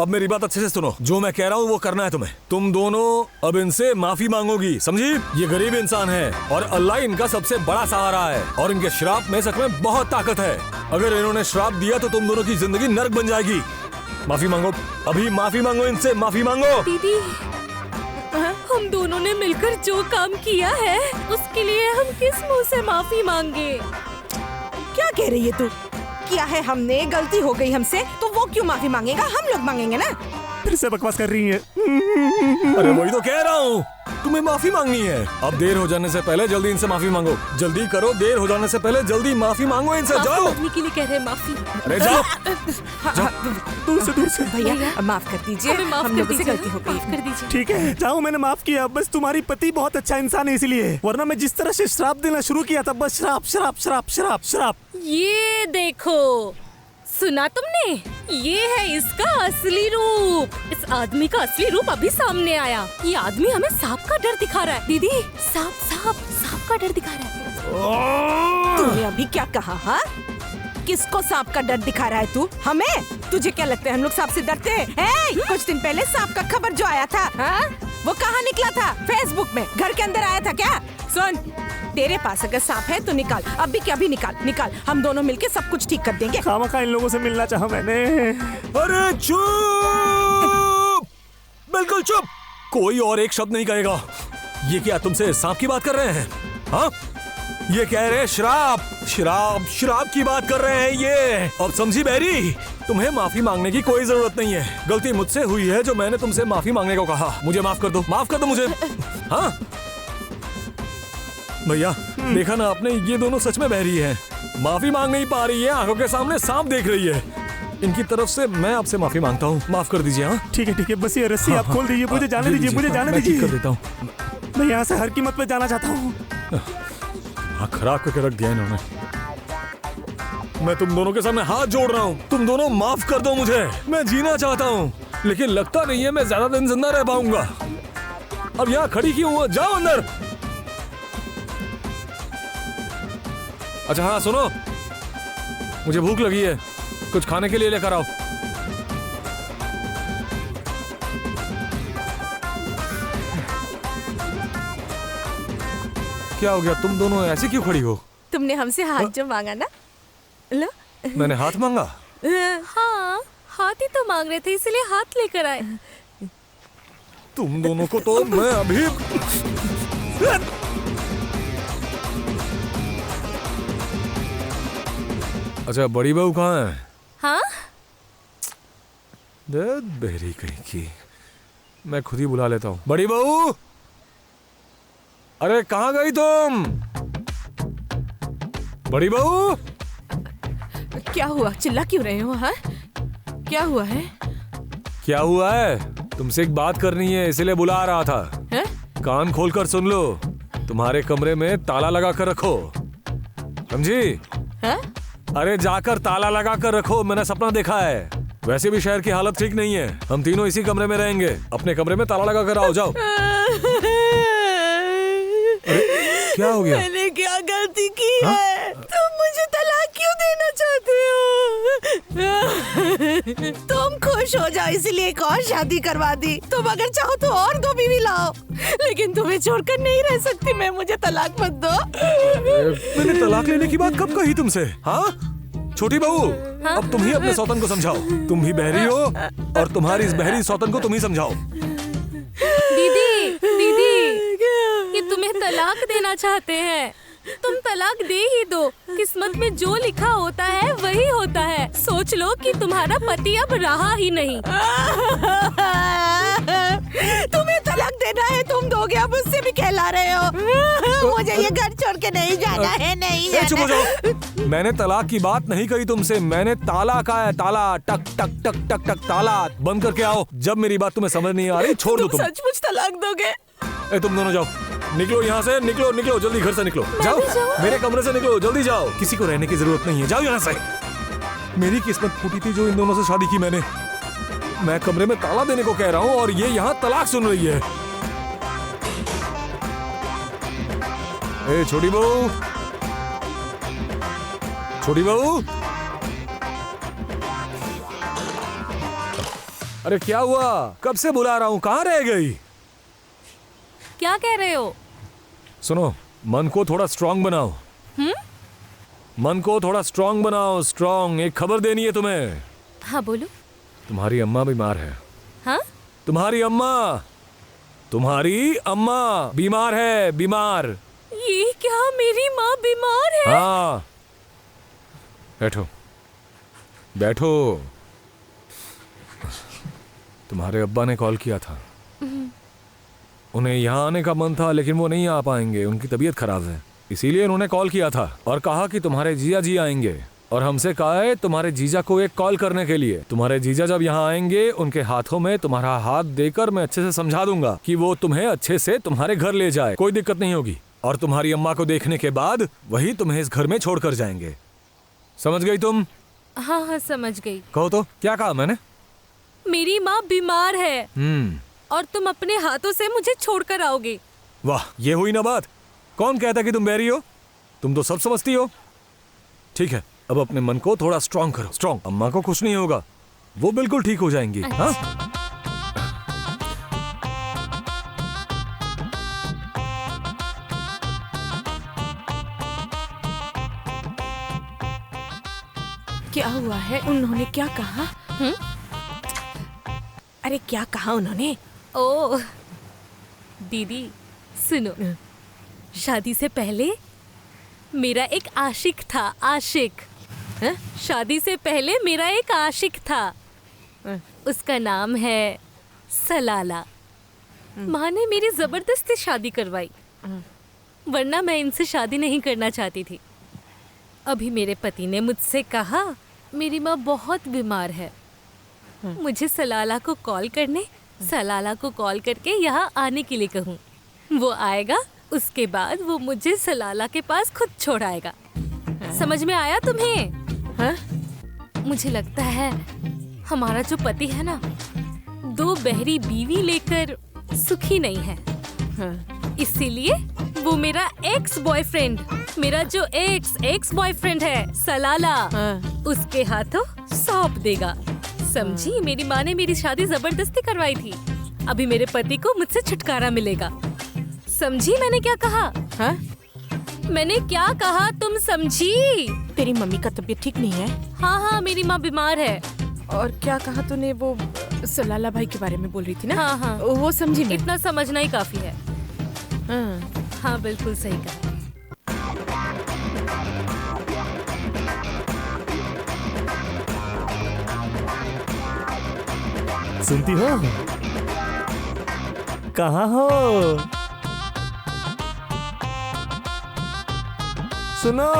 अब मेरी बात अच्छे से सुनो, जो मैं कह रहा हूँ वो करना है तुम्हें। तुम दोनों अब इनसे माफी मांगोगी, समझी? ये गरीब इंसान है और अल्लाह इनका सबसे बड़ा सहारा है और इनके श्राप में सच में बहुत ताकत है। अगर इन्होंने श्राप दिया तो तुम दोनों की जिंदगी नर्क बन जाएगी। माफी मांगो, अभी माफी मांगो इनसे, माफी मांगो। दीदी, हम दोनों ने मिलकर जो काम किया है उसके लिए हम किस मुंह से माफी मांगे? क्या कह रही है तू? किया है हमने, गलती हो गई हमसे, तो वो क्यों माफी मांगेगा? हम लोग मांगेंगे ना। फिर से बकवास कर रही है। अरे वही तो कह रहा हूँ, तुम्हें माफी मांगनी है। अब देर हो जाने से पहले जल्दी इनसे माफी मांगो। जल्दी करो, देर हो जाने से पहले जल्दी माफी मांगो इनसे। माफी जाओ। मांगने के लिए कह रहे हैं माफी। अरे जाओ। दूर से भैया माफ कर दीजिए, हमें माफ हम कर लोगों से दीजिए, गलती हो माफ गई। कर दीजिए। ठीक है, जाओ, मैंने माफ किया। बस तुम्हारी पति बहुत अच्छा इंसान है इसलिए, वरना मैं जिस तरह से श्राप देना शुरू किया था, बस श्राप श्राप श्राप श्राप श्राप। ये देखो, सुना तुमने? ये है इसका असली रूप। इस आदमी का असली रूप अभी सामने आया। ये आदमी हमें सांप का डर दिखा रहा है। दीदी, सांप सांप सांप का डर दिखा रहा है। तूने अभी क्या कहा? हाँ, किसको सांप का डर दिखा रहा है तू? हमें? तुझे क्या लगता है हम लोग सांप से डरते हैं? कुछ दिन पहले सांप का खबर जो आया था, हाँ? वो कहाँ निकला था? फेसबुक में। घर के अंदर आया था क्या? सुन, तेरे पास अगर सांप है तो निकाल, अभी क्या भी निकाल निकाल। हम दोनों मिलके सब कुछ ठीक कर देंगे। खामखा इन लोगों से मिलना चाहा मैंने। अरे चुप, बिल्कुल चुप। कोई और एक शब्द नहीं कहेगा। ये क्या तुमसे सांप की बात कर रहे हैं? हाँ, ये कह रहे हैं श्राप श्राप श्राप की बात कर रहे हैं ये। अब समझी बेरी, तुम्हें माफी मांगने की कोई जरूरत नहीं है। गलती मुझसे हुई है जो मैंने तुमसे माफी मांगने को कहा। मुझे माफ कर दो मुझे। हाँ भैया, देखा ना आपने, ये दोनों सच में बहरी हैं। माफी मांग नहीं पा रही है, आंखों के सामने सांप देख रही है। इनकी तरफ से मैं आपसे माफी मांगता हूँ, माफ कर दीजिए। हाँ ठीक है, बस ये रस्सी आप खोल दीजिए, मुझे जाने दीजिए, मुझे जाने मैं ठीक दीजिए। कर देता हूँ। मैं यहाँ से हर कीमत पे जाना चाहता हूँ। हाँ, खराब करके रख दिया इन्होंने। मैं तुम दोनों के सामने हाथ जोड़ रहा हूँ, तुम दोनों माफ कर दो मुझे। मैं जीना चाहता हूँ लेकिन लगता नहीं है मैं ज्यादा दिन जिंदा रह पाऊंगा। अब यहाँ खड़ी क्यों हो? जाओ अंदर। अच्छा हाँ सुनो, मुझे भूख लगी है, कुछ खाने के लिए लेकर आओ। क्या हो गया, तुम दोनों ऐसे क्यों खड़ी हो? तुमने हमसे हाथ जो मांगा ना, लो। मैंने हाथ मांगा? हाँ, हाथ ही तो मांग रहे थे, इसलिए हाथ लेकर आए। तुम दोनों को तो मैं अभी। अच्छा बड़ी बहू कहाँ है? हाँ? बहरी कहीं की, मैं खुद ही बुला लेता हूँ। बड़ी बहू, अरे कहाँ गई तुम? बड़ी बहू, क्या हुआ, चिल्ला क्यों रहे हो? हाँ, क्या हुआ है? क्या हुआ है? तुमसे एक बात करनी है, इसलिए बुला रहा था। है? कान खोलकर सुन लो, तुम्हारे कमरे में ताला लगा कर रखो, समझी? है? अरे जाकर ताला लगा कर रखो, मैंने सपना देखा है। वैसे भी शहर की हालत ठीक नहीं है, हम तीनों इसी कमरे में रहेंगे। अपने कमरे में ताला लगा कर आओ, जाओ। अरे क्या हो गया? मैंने क्या गलती की है? तुम मुझे तलाक क्यों देना चाहते हो? तुम खुश हो जाओ इसलिए एक और शादी करवा दी। तुम अगर चाहो तो और 2 बीवी लाओ, लेकिन तुम्हें छोड़कर नहीं रह सकती मैं। मुझे तलाक मत दो। मैंने तलाक लेने की बात कब कही तुमसे? हाँ छोटी बहू, अब तुम ही अपने सौतन को समझाओ। तुम ही बहरी हो और तुम्हारी इस बहरी सौतन को तुम ही समझाओ। दीदी, ये तुम्हें तलाक देना चाहते हैं। तुम तलाक दे ही दो, किस्मत में जो लिखा होता है वही होता है। सोच लो कि तुम्हारा पति अब रहा ही नहीं। तुम्हें तलाक देना है, तुम दोगे, अब उससे भी कहला रहे हो। मुझे ये घर छोड़ के नहीं जाना है, नहीं जाना। चुप हो जाओ। मैंने तलाक की बात नहीं कही तुमसे, मैंने ताला कहा है। ताला, टक टक टक टक टक, ताला बंद करके आओ। जब मेरी बात तुम्हें समझ नहीं आ रही, छोड़ दो। तुम सचमुच तलाक दोगे? तुम दोनों जाओ, निकलो यहाँ से, निकलो निकलो, जल्दी घर से निकलो। जाओ, मेरे कमरे से निकलो, जल्दी जाओ। किसी को रहने की जरूरत नहीं है, जाओ यहाँ से। मेरी किस्मत फूटी थी जो इन दोनों से शादी की मैंने। मैं कमरे में ताला देने को कह रहा हूँ और ये यहाँ तलाक सुन रही है। ए छोटी बहू, छोटी बहू, अरे क्या हुआ? कब से बुला रहा हूँ, कहाँ रह गई? क्या कह रहे हो? सुनो, मन को थोड़ा स्ट्रांग बनाओ। मन को थोड़ा स्ट्रांग बनाओ, स्ट्रांग। एक खबर देनी है तुम्हें। हाँ बोलो। तुम्हारी अम्मा बीमार है। हाँ? तुम्हारी अम्मा बीमार है, बीमार। ये क्या, मेरी माँ बीमार है? हाँ, बैठो बैठो। तुम्हारे अब्बा ने कॉल किया था, उन्हें यहाँ आने का मन था लेकिन वो नहीं आ पाएंगे, उनकी तबीयत खराब है, इसीलिए उन्होंने कॉल किया था और कहा कि तुम्हारे जीजा जी आएंगे। और हमसे कहा है तुम्हारे जीजा को एक कॉल करने के लिए। तुम्हारे जीजा जब यहाँ आएंगे, उनके हाथों में तुम्हारा हाथ देकर मैं अच्छे से समझा दूंगा कि वो तुम्हें अच्छे से तुम्हारे घर ले जाए, कोई दिक्कत नहीं होगी। और तुम्हारी अम्मा को देखने के बाद वही तुम्हें इस घर में छोड़कर जाएंगे। समझ गई तुम? हाँ हाँ समझ गई। कहो तो, क्या कहा मैंने? मेरी माँ बीमार है और तुम अपने हाथों से मुझे छोड़कर आओगे। वाह, ये हुई ना बात। कौन कहता कि तुम बहरी हो? तुम तो सब समझती हो। ठीक है, अब अपने मन को थोड़ा स्ट्रांग करो, स्ट्रांग। अम्मा को कुछ नहीं होगा, वो बिल्कुल ठीक हो जाएंगी। अच्छा। हाँ? क्या हुआ है? उन्होंने क्या कहा? अरे क्या कहा उन्होंने? ओह दीदी सुनो, शादी से पहले मेरा एक आशिक था, आशिक। हैं? शादी से पहले मेरा एक आशिक था। उसका नाम है सलाला। माँ ने मेरी जबरदस्ती शादी करवाई, वरना मैं इनसे शादी नहीं करना चाहती थी। अभी मेरे पति ने मुझसे कहा मेरी माँ बहुत बीमार है, मुझे सलाला को कॉल करके यहाँ आने के लिए कहूँ। वो आएगा, उसके बाद वो मुझे सलाला के पास खुद छोड़ आएगा। समझ में आया तुम्हें? हाँ? मुझे लगता है हमारा जो पति है ना, 2 बहरी बीवी लेकर सुखी नहीं है। हाँ। इसीलिए वो मेरा एक्स बॉयफ्रेंड, मेरा जो एक्स बॉयफ्रेंड है सलाला, हाँ। उसके हाथों सौंप देगा। समझी? मेरी माँ ने मेरी शादी जबरदस्ती करवाई थी। अभी मेरे पति को मुझसे छुटकारा मिलेगा। समझी मैंने क्या कहा? हाँ? मैंने क्या कहा तुम समझी? तेरी मम्मी का तबीयत ठीक नहीं है? हाँ, मेरी माँ बीमार है। और क्या कहा तूने? वो सलाला भाई के बारे में बोल रही थी ना? हाँ। वो समझी मैं। इतना समझना ही काफी है। हाँ, बिल्कुल सही कहा। सुनती हो? कहाँ हो? सुनो।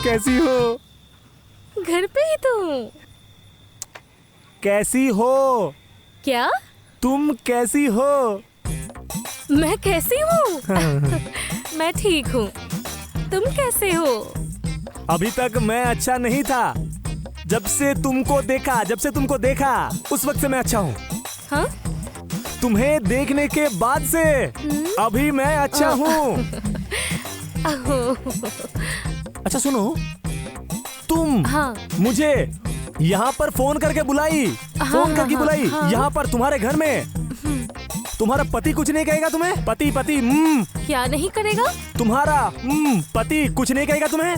कैसी हो? घर पे ही तो हूँ। कैसी हो? क्या? तुम कैसी हो? मैं कैसी हूँ? मैं ठीक हूँ। तुम कैसे हो? अभी तक मैं अच्छा नहीं था। जब से तुमको देखा उस वक्त से मैं अच्छा हूँ। हाँ? तुम्हें देखने के बाद से अभी मैं अच्छा हूँ। अच्छा सुनो, तुम हाँ। मुझे यहाँ पर फोन करके बुलाई, हाँ। यहाँ पर तुम्हारे घर में। तुम्हारा पति कुछ नहीं कहेगा तुम्हें? पति क्या नहीं करेगा? तुम्हारा पति कुछ नहीं कहेगा तुम्हें?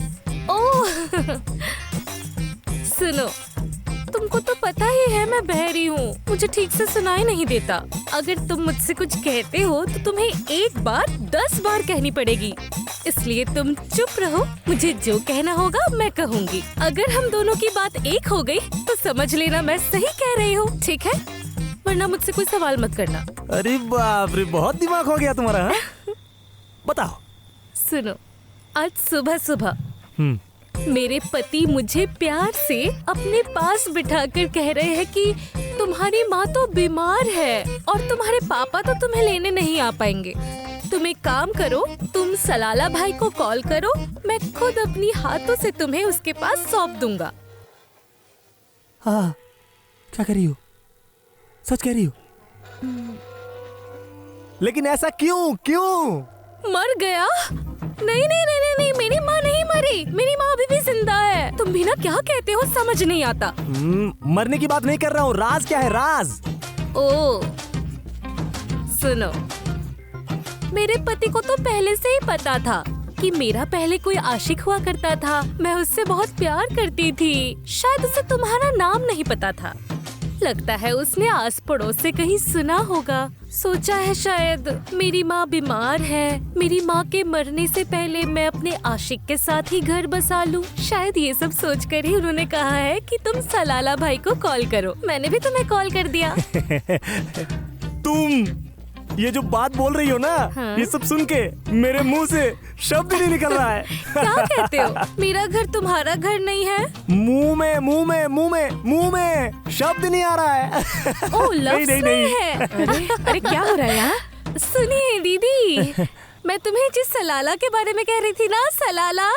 ओह सुनो, तुमको तो पता ही है मैं बहरी हूँ, मुझे ठीक से सुनाई नहीं देता। अगर तुम मुझसे कुछ कहते हो तो तुम्हें एक बार 10 बार कहनी पड़ेगी, इसलिए तुम चुप रहो। मुझे जो कहना होगा मैं कहूँगी। अगर हम दोनों की बात एक हो गई तो समझ लेना मैं सही कह रही हूँ, ठीक है? वरना मुझसे कोई सवाल मत करना। अरे बाप रे, बहुत दिमाग हो गया तुम्हारा। हाँ? बताओ। सुनो, आज सुबह मेरे पति मुझे प्यार से अपने पास बिठाकर कह रहे हैं कि तुम्हारी माँ तो बीमार है और तुम्हारे पापा तो तुम्हें लेने नहीं आ पाएंगे। तुम एक काम करो, तुम सलाला भाई को कॉल करो, मैं खुद अपनी हाथों से तुम्हें उसके पास सौंप दूंगा। हाँ, क्या कर रही हो? सच कह रही हो? लेकिन ऐसा क्यों? मर गया? नहीं, मेरी माँ नहीं मरी, मेरी माँ अभी भी जिंदा है। तुम भी ना क्या कहते हो समझ नहीं आता। मरने की बात नहीं कर रहा हूँ, राज क्या है राज? ओ सुनो, मेरे पति को तो पहले से ही पता था कि मेरा पहले कोई आशिक हुआ करता था, मैं उससे बहुत प्यार करती थी। शायद उसे तुम्हारा नाम नहीं पता था। लगता है उसने आस पड़ोस से कहीं सुना होगा। सोचा है शायद मेरी माँ बीमार है, मेरी माँ के मरने से पहले मैं अपने आशिक के साथ ही घर बसा लूं। शायद ये सब सोचकर ही उन्होंने कहा है कि तुम सलाला भाई को कॉल करो। मैंने भी तुम्हें कॉल कर दिया। तुम ये जो बात बोल रही हो ना, हाँ? ये सब सुन के मेरे मुंह से शब्द नहीं निकल रहा है। क्या कहते हो? मेरा घर तुम्हारा घर नहीं है? मुंह में शब्द नहीं आ रहा है। ओह, लफ्ज़ नहीं है। अरे क्या हो रहा है यहाँ? सुनिए दीदी, मैं तुम्हें जिस सलाला के बारे में कह रही थी ना, सलाला,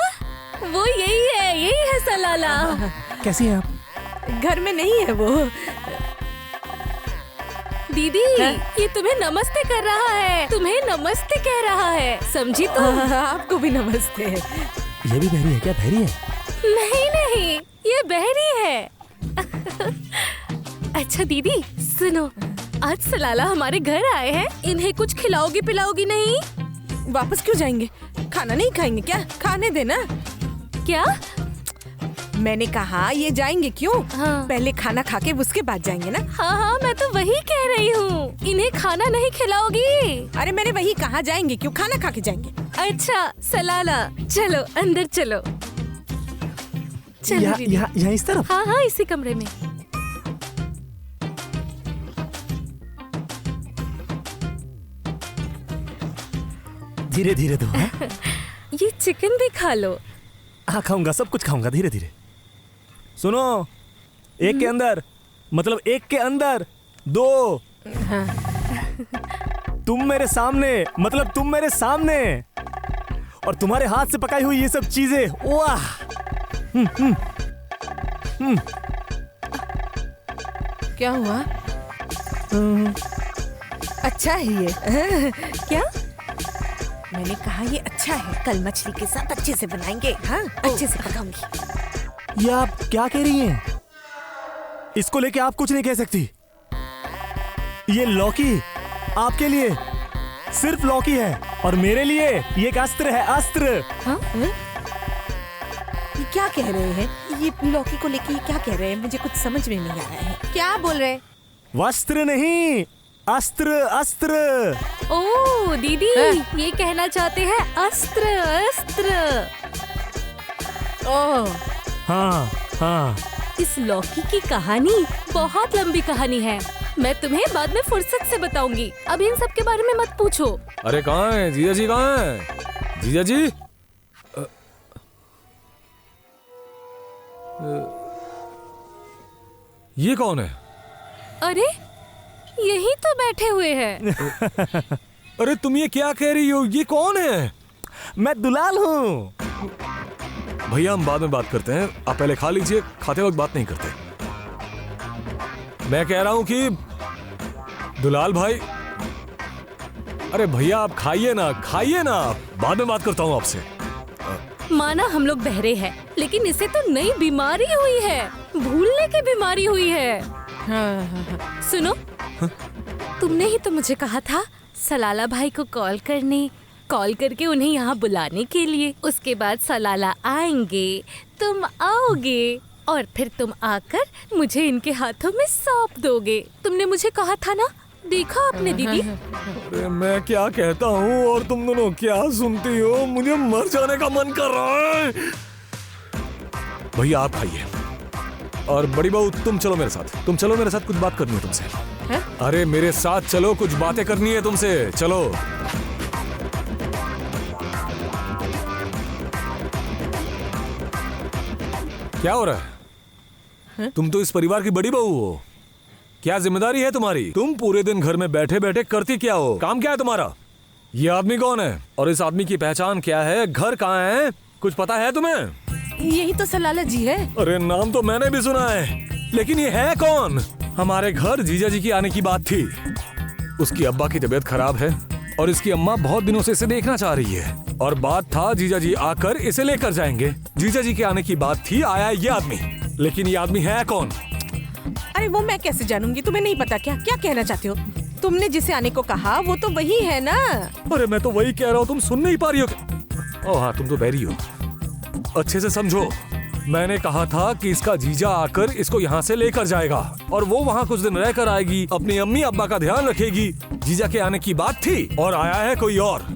वो यही है सलाला। कैसी है आप? घर में नहीं है वो। दीदी, ये तुम्हें नमस्ते कर रहा है, तुम्हें नमस्ते कह रहा है, समझी तुम? आपको भी नमस्ते। ये भी बहरी है क्या? बहरी है? नहीं, ये बहरी है। अच्छा दीदी सुनो, आज सलाला हमारे घर आए हैं, इन्हें कुछ खिलाओगी पिलाओगी नहीं? वापस क्यों जाएंगे? खाना नहीं खाएंगे क्या? खाने देना। क्या? मैंने कहा ये जाएंगे क्यों? हाँ। पहले खाना खा के उसके बाद जाएंगे ना। हाँ, मैं तो वही कह रही हूँ, इन्हें खाना नहीं खिलाओगी? अरे मैंने वही कहा, जाएंगे क्यों? खाना खा के जाएंगे। अच्छा सलाला, चलो अंदर चलो। चलो दीदी। यहाँ इस तरफ। हाँ, इसी कमरे में। धीरे धीरे दो। ये चिकन भी खा लो। हाँ खाऊंगा, सब कुछ खाऊंगा धीरे धीरे। सुनो, एक के अंदर मतलब एक के अंदर दो। तुम मेरे सामने मतलब तुम मेरे सामने, और तुम्हारे हाथ से पकाई हुई ये सब चीजें, वाह। क्या हुआ? अच्छा है ये। क्या? मैंने कहा ये अच्छा है, कल मछली के साथ अच्छे से बनाएंगे। हाँ, अच्छे से पकाऊंगी। ये आप क्या कह रही हैं? इसको लेके आप कुछ नहीं कह सकती। ये लौकी आपके लिए सिर्फ लौकी है, और मेरे लिए ये एक अस्त्र है, अस्त्र। हाँ? ये क्या कह रहे हैं? ये लौकी को लेके ये क्या कह रहे हैं? मुझे कुछ समझ में नहीं आ रहा है। क्या बोल रहे हैं? वस्त्र नहीं, अस्त्र, अस्त्र। ओ दीदी, ये कहना चाहते हैं अस्त्र, अस्त्र। ओह, हाँ हाँ। इस लौकी की कहानी बहुत लंबी कहानी है, मैं तुम्हें बाद में फुर्सत से बताऊंगी। अभी इन सब के बारे में मत पूछो। अरे कहाँ है जीजा जी? कहाँ है जीजा जी? ये कौन है? अरे यही तो बैठे हुए हैं। अरे तुम ये क्या कह रही हो? ये कौन है? मैं दुलाल हूँ। भैया हम बाद में बात करते हैं, आप पहले खा लीजिए, खाते वक्त बात नहीं करते। मैं कह रहा हूं कि दुलाल भाई, अरे भैया आप खाइए ना, खाइए ना, बाद में बात करता हूं आपसे। माना हम लोग बहरे हैं, लेकिन इसे तो नई बीमारी हुई है, भूलने की बीमारी हुई है। हाँ। सुनो, तुमने ही तो मुझे कहा था सलाला भाई को कॉल करके उन्हें यहाँ बुलाने के लिए। उसके बाद सलाला आएंगे, तुम आओगे, और फिर तुम आकर मुझे इनके हाथों में सौंप दोगे। तुमने मुझे कहा था ना, देखा आपने दीदी? अरे मैं क्या कहता हूँ और तुम दोनों क्या सुनती हो? मुझे मर जाने का मन कर रहा है। भैया आप खाइए, और बड़ी बहू तुम चलो मेरे साथ, तुम चलो मेरे साथ, कुछ बात करनी है तुमसे। है? अरे मेरे साथ चलो, कुछ बातें करनी है तुमसे, चलो। क्या हो रहा है? तुम तो इस परिवार की बड़ी बहू हो, क्या जिम्मेदारी है तुम्हारी? तुम पूरे दिन घर में बैठे बैठे करती क्या हो? काम क्या है तुम्हारा? ये आदमी कौन है और इस आदमी की पहचान क्या है? घर कहाँ है? कुछ पता है तुम्हें? यही तो सलाला जी है। अरे नाम तो मैंने भी सुना है, लेकिन ये है कौन? हमारे घर जीजा जी की आने की बात थी। उसकी अब्बा की तबीयत खराब है और इसकी अम्मा बहुत दिनों से इसे देखना चाह रही है, और बात था जीजा जी आकर इसे लेकर जाएंगे। जीजा जी के आने की बात थी, आया ये आदमी, लेकिन ये आदमी है कौन? अरे वो मैं कैसे जानूंगी? तुम्हें नहीं पता क्या? क्या कहना चाहते हो? तुमने जिसे आने को कहा वो तो वही है ना। अरे मैं तो वही कह रहा हूँ, तुम सुन नहीं पा रही हो? ओह हाँ, तुम तो बहरी हो। अच्छे से समझो, मैंने कहा था कि इसका जीजा आकर इसको यहाँ से लेकर जाएगा, और वो वहाँ कुछ दिन रहकर आएगी, अपनी अम्मी अब्बा का ध्यान रखेगी। जीजा के आने की बात थी और आया है कोई और।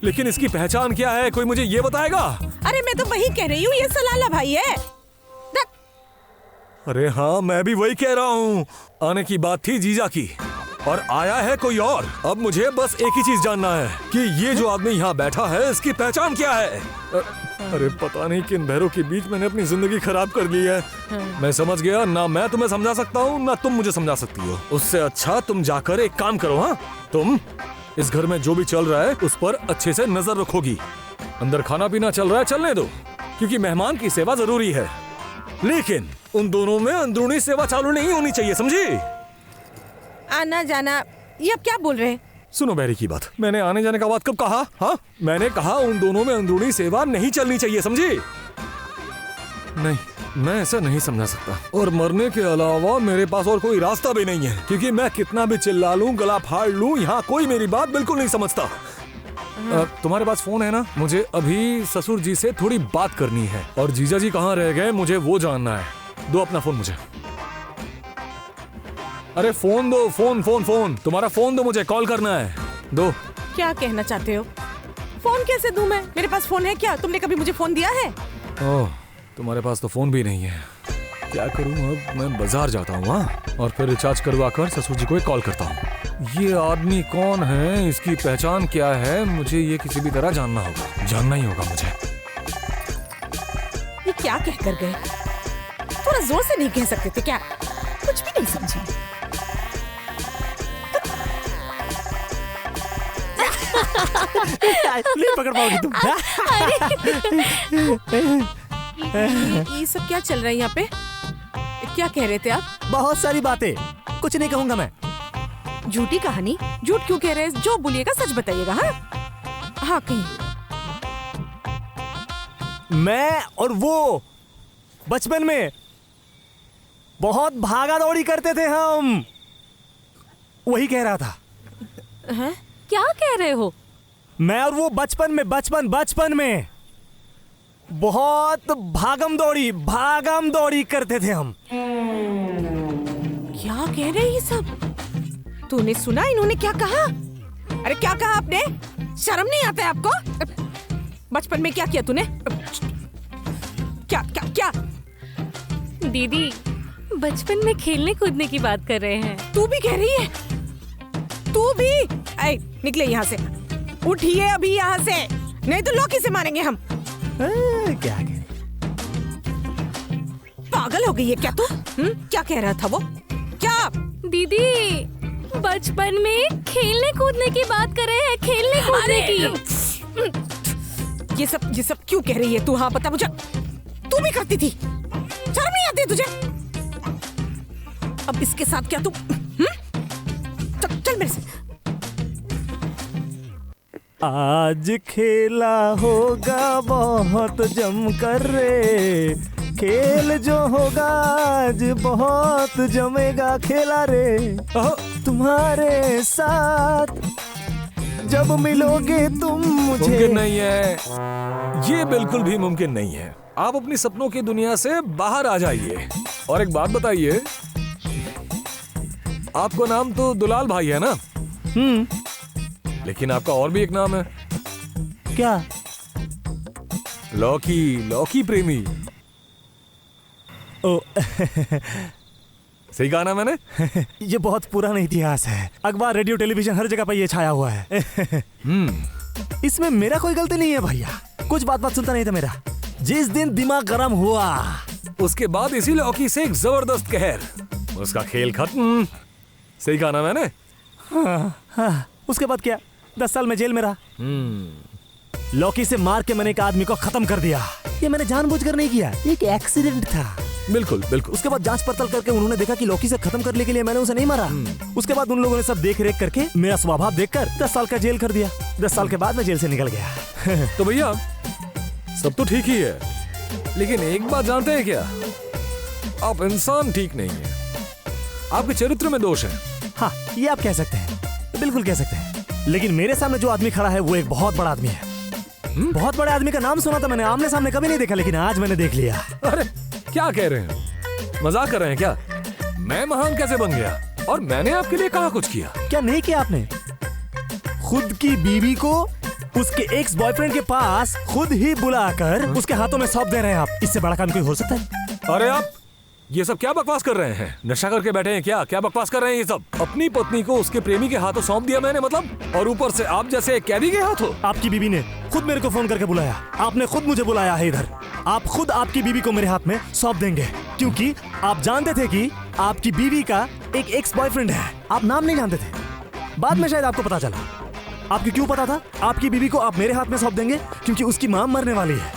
लेकिन इसकी पहचान क्या है, कोई मुझे ये बताएगा? अरे मैं तो वही कह रही हूँ, ये सलाला भाई है। अरे हाँ, मैं भी वही कह रहा हूँ, आने की बात थी जीजा की और आया है कोई और। अब मुझे बस एक ही चीज जानना है कि ये जो आदमी यहाँ बैठा है, इसकी पहचान क्या है? अरे पता नहीं किन बहरों के बीच मैंने अपनी जिंदगी खराब कर दी है। मैं समझ गया, ना मैं तुम्हें समझा सकता हूँ ना तुम मुझे समझा सकती हो। उससे अच्छा तुम जाकर एक काम करो। हाँ, तुम इस घर में जो भी चल रहा है उस पर अच्छे से नजर रखोगी। अंदर खाना पीना चल रहा है, चलने दो, क्योंकि मेहमान की सेवा जरूरी है, लेकिन उन दोनों में अंदरूनी सेवा चालू नहीं होनी चाहिए, समझी? आना जाना, ये अब क्या बोल रहे हैं? सुनो बहरी की बात, मैंने आने जाने का बात कब कहा? हाँ, मैंने कहा उन दोनों में अंदरूनी सेवा नहीं चलनी चाहिए, समझी? नहीं, मैं ऐसा नहीं समझा सकता, और मरने के अलावा मेरे पास और कोई रास्ता भी नहीं है, क्योंकि मैं कितना भी चिल्ला लूं, गला फाड़ लूं, यहाँ कोई मेरी बात बिल्कुल नहीं समझता। तुम्हारे पास फोन है ना? मुझे अभी ससुर जी से थोड़ी बात करनी है, और जीजा जी कहाँ रह गए मुझे वो जानना है। दो अपना फोन मुझे। अरे फोन दो, फोन फोन फोन, तुम्हारा फोन दो, मुझे कॉल करना है, दो। क्या कहना चाहते हो? फोन कैसे दूं मैं? मेरे पास फोन है क्या? तुमने कभी मुझे फोन दिया है? ओह, तुम्हारे पास तो फोन भी नहीं है। क्या करूं अब? मैं बाजार जाता हूँ वहाँ, और फिर रिचार्ज करवा कर ससुर जी को एक कॉल करता हूँ। ये आदमी कौन है, इसकी पहचान क्या है, मुझे ये किसी भी तरह जानना होगा, जानना ही होगा मुझे। ये क्या कह कर गए? थोड़ा जोर से नहीं कह सकते थे क्या? कुछ भी नहीं समझी। नहीं पकड़ पाओगी तुम। ये सब क्या चल रहा है यहाँ पे? क्या कह रहे थे आप? बहुत सारी बातें, कुछ नहीं कहूंगा मैं। झूठी कहानी? झूठ क्यों कह रहे हैं? जो बोलिएगा सच बताइएगा। हाँ हाँ, कहीं मैं और वो बचपन में बहुत भागा दौड़ी करते थे हम, वही कह रहा था। है? क्या कह रहे हो? मैं और वो बचपन में बहुत भागम दौड़ी करते थे हम। क्या कह रहे हैं ये सब? तूने सुना इन्होंने क्या कहा? अरे क्या कहा आपने? शर्म नहीं आता है आपको? बचपन में क्या किया तूने? क्या क्या क्या? दीदी बचपन में खेलने कूदने की बात कर रहे हैं। तू भी कह रही है? तू भी? ऐ, निकले यहाँ से, उठिए अभी यहाँ से, नहीं तो लौकी से मारेंगे हम। क्या कह रही? पागल हो गई है क्या तू? क्या कह रहा था वो? क्या? दीदी बचपन में खेलने कूदने की बात कर रहे हैं, खेलने कूदने की। ये सब क्यों कह रही है तू? हाँ पता मुझे, तू भी करती थी, शर्म नहीं आती तुझे? अब इसके साथ क्या तू? चल मेरे से। आज खेला होगा बहुत जमकर रे, खेल जो होगा आज बहुत जमेगा, खेला रे तुम्हारे साथ जब मिलोगे तुम मुझे। मुमकिन नहीं है, ये बिल्कुल भी मुमकिन नहीं है। आप अपनी सपनों की दुनिया से बाहर आ जाइए। और एक बात बताइए, आपका नाम तो दुलाल भाई है ना? लेकिन आपका और भी एक नाम है। क्या? लौकी प्रेमी। ओ सही कहा ना मैंने? ये बहुत पुराना इतिहास है, अखबार रेडियो टेलीविजन हर जगह पर ये छाया हुआ है। इसमें मेरा कोई गलती नहीं है भैया, कुछ बात सुनता नहीं था मेरा। जिस दिन दिमाग गर्म हुआ उसके बाद इसी लौकी से एक जबरदस्त कहर, उसका खेल खत्म। सही कहा ना मैंने? हाँ, उसके बाद क्या? 10 साल में जेल में रहा। लौकी से मार के मैंने एक आदमी को खत्म कर दिया। ये मैंने जानबूझकर नहीं किया, एक एक्सीडेंट था। बिल्कुल बिल्कुल। उसके बाद जांच पड़ताल करके उन्होंने देखा कि लौकी से खत्म करने के लिए मैंने उसे नहीं मारा। उसके बाद उन लोगों ने सब देख रेख करके मेरा स्वभाव देखकर 10 साल का जेल कर दिया। 10 साल के बाद मैं जेल से निकल गया। तो भैया सब तो ठीक ही है, लेकिन एक बात जानते हैं क्या? आप इंसान ठीक नहीं है, आपके चरित्र में दोष है। हाँ, ये आप कह सकते हैं, बिल्कुल कह सकते हैं। लेकिन मेरे सामने जो आदमी खड़ा है वो एक बहुत बड़ा आदमी है। बहुत बड़े आदमी का नाम सुना था मैंने, आमने सामने कभी नहीं देखा, लेकिन आज मैंने देख लिया। अरे क्या कह रहे हैं? मजाक कर रहे हैं क्या? मैं महान कैसे बन गया? और मैंने आपके लिए कहाँ कुछ किया? क्या नहीं किया आपने? खुद की बीवी को उसके एक्स बॉयफ्रेंड के पास खुद ही बुलाकर उसके हाथों में सौंप दे रहे हैं आप। इससे बड़ा काम कोई हो सकता है? अरे आप ये सब क्या बकवास कर रहे हैं? नशा करके बैठे हैं क्या? क्या बकवास कर रहे हैं ये सब? अपनी पत्नी को उसके प्रेमी के हाथों सौंप दिया मैंने, मतलब? और ऊपर से आप जैसे एक कैदी के हाथों? आपकी बीवी ने खुद मेरे को फोन करके बुलाया, आपने खुद मुझे बुलाया है इधर। आप खुद आपकी बीवी को मेरे हाथ में सौंप देंगे, क्योंकि आप जानते थे कि आपकी बीवी का एक एक्स बॉयफ्रेंड है। आप नाम नहीं जानते थे, बाद में शायद आपको पता चला। आपको क्यों पता था? आपकी बीवी को आप मेरे हाथ में सौंप देंगे क्योंकि उसकी माँ मरने वाली है,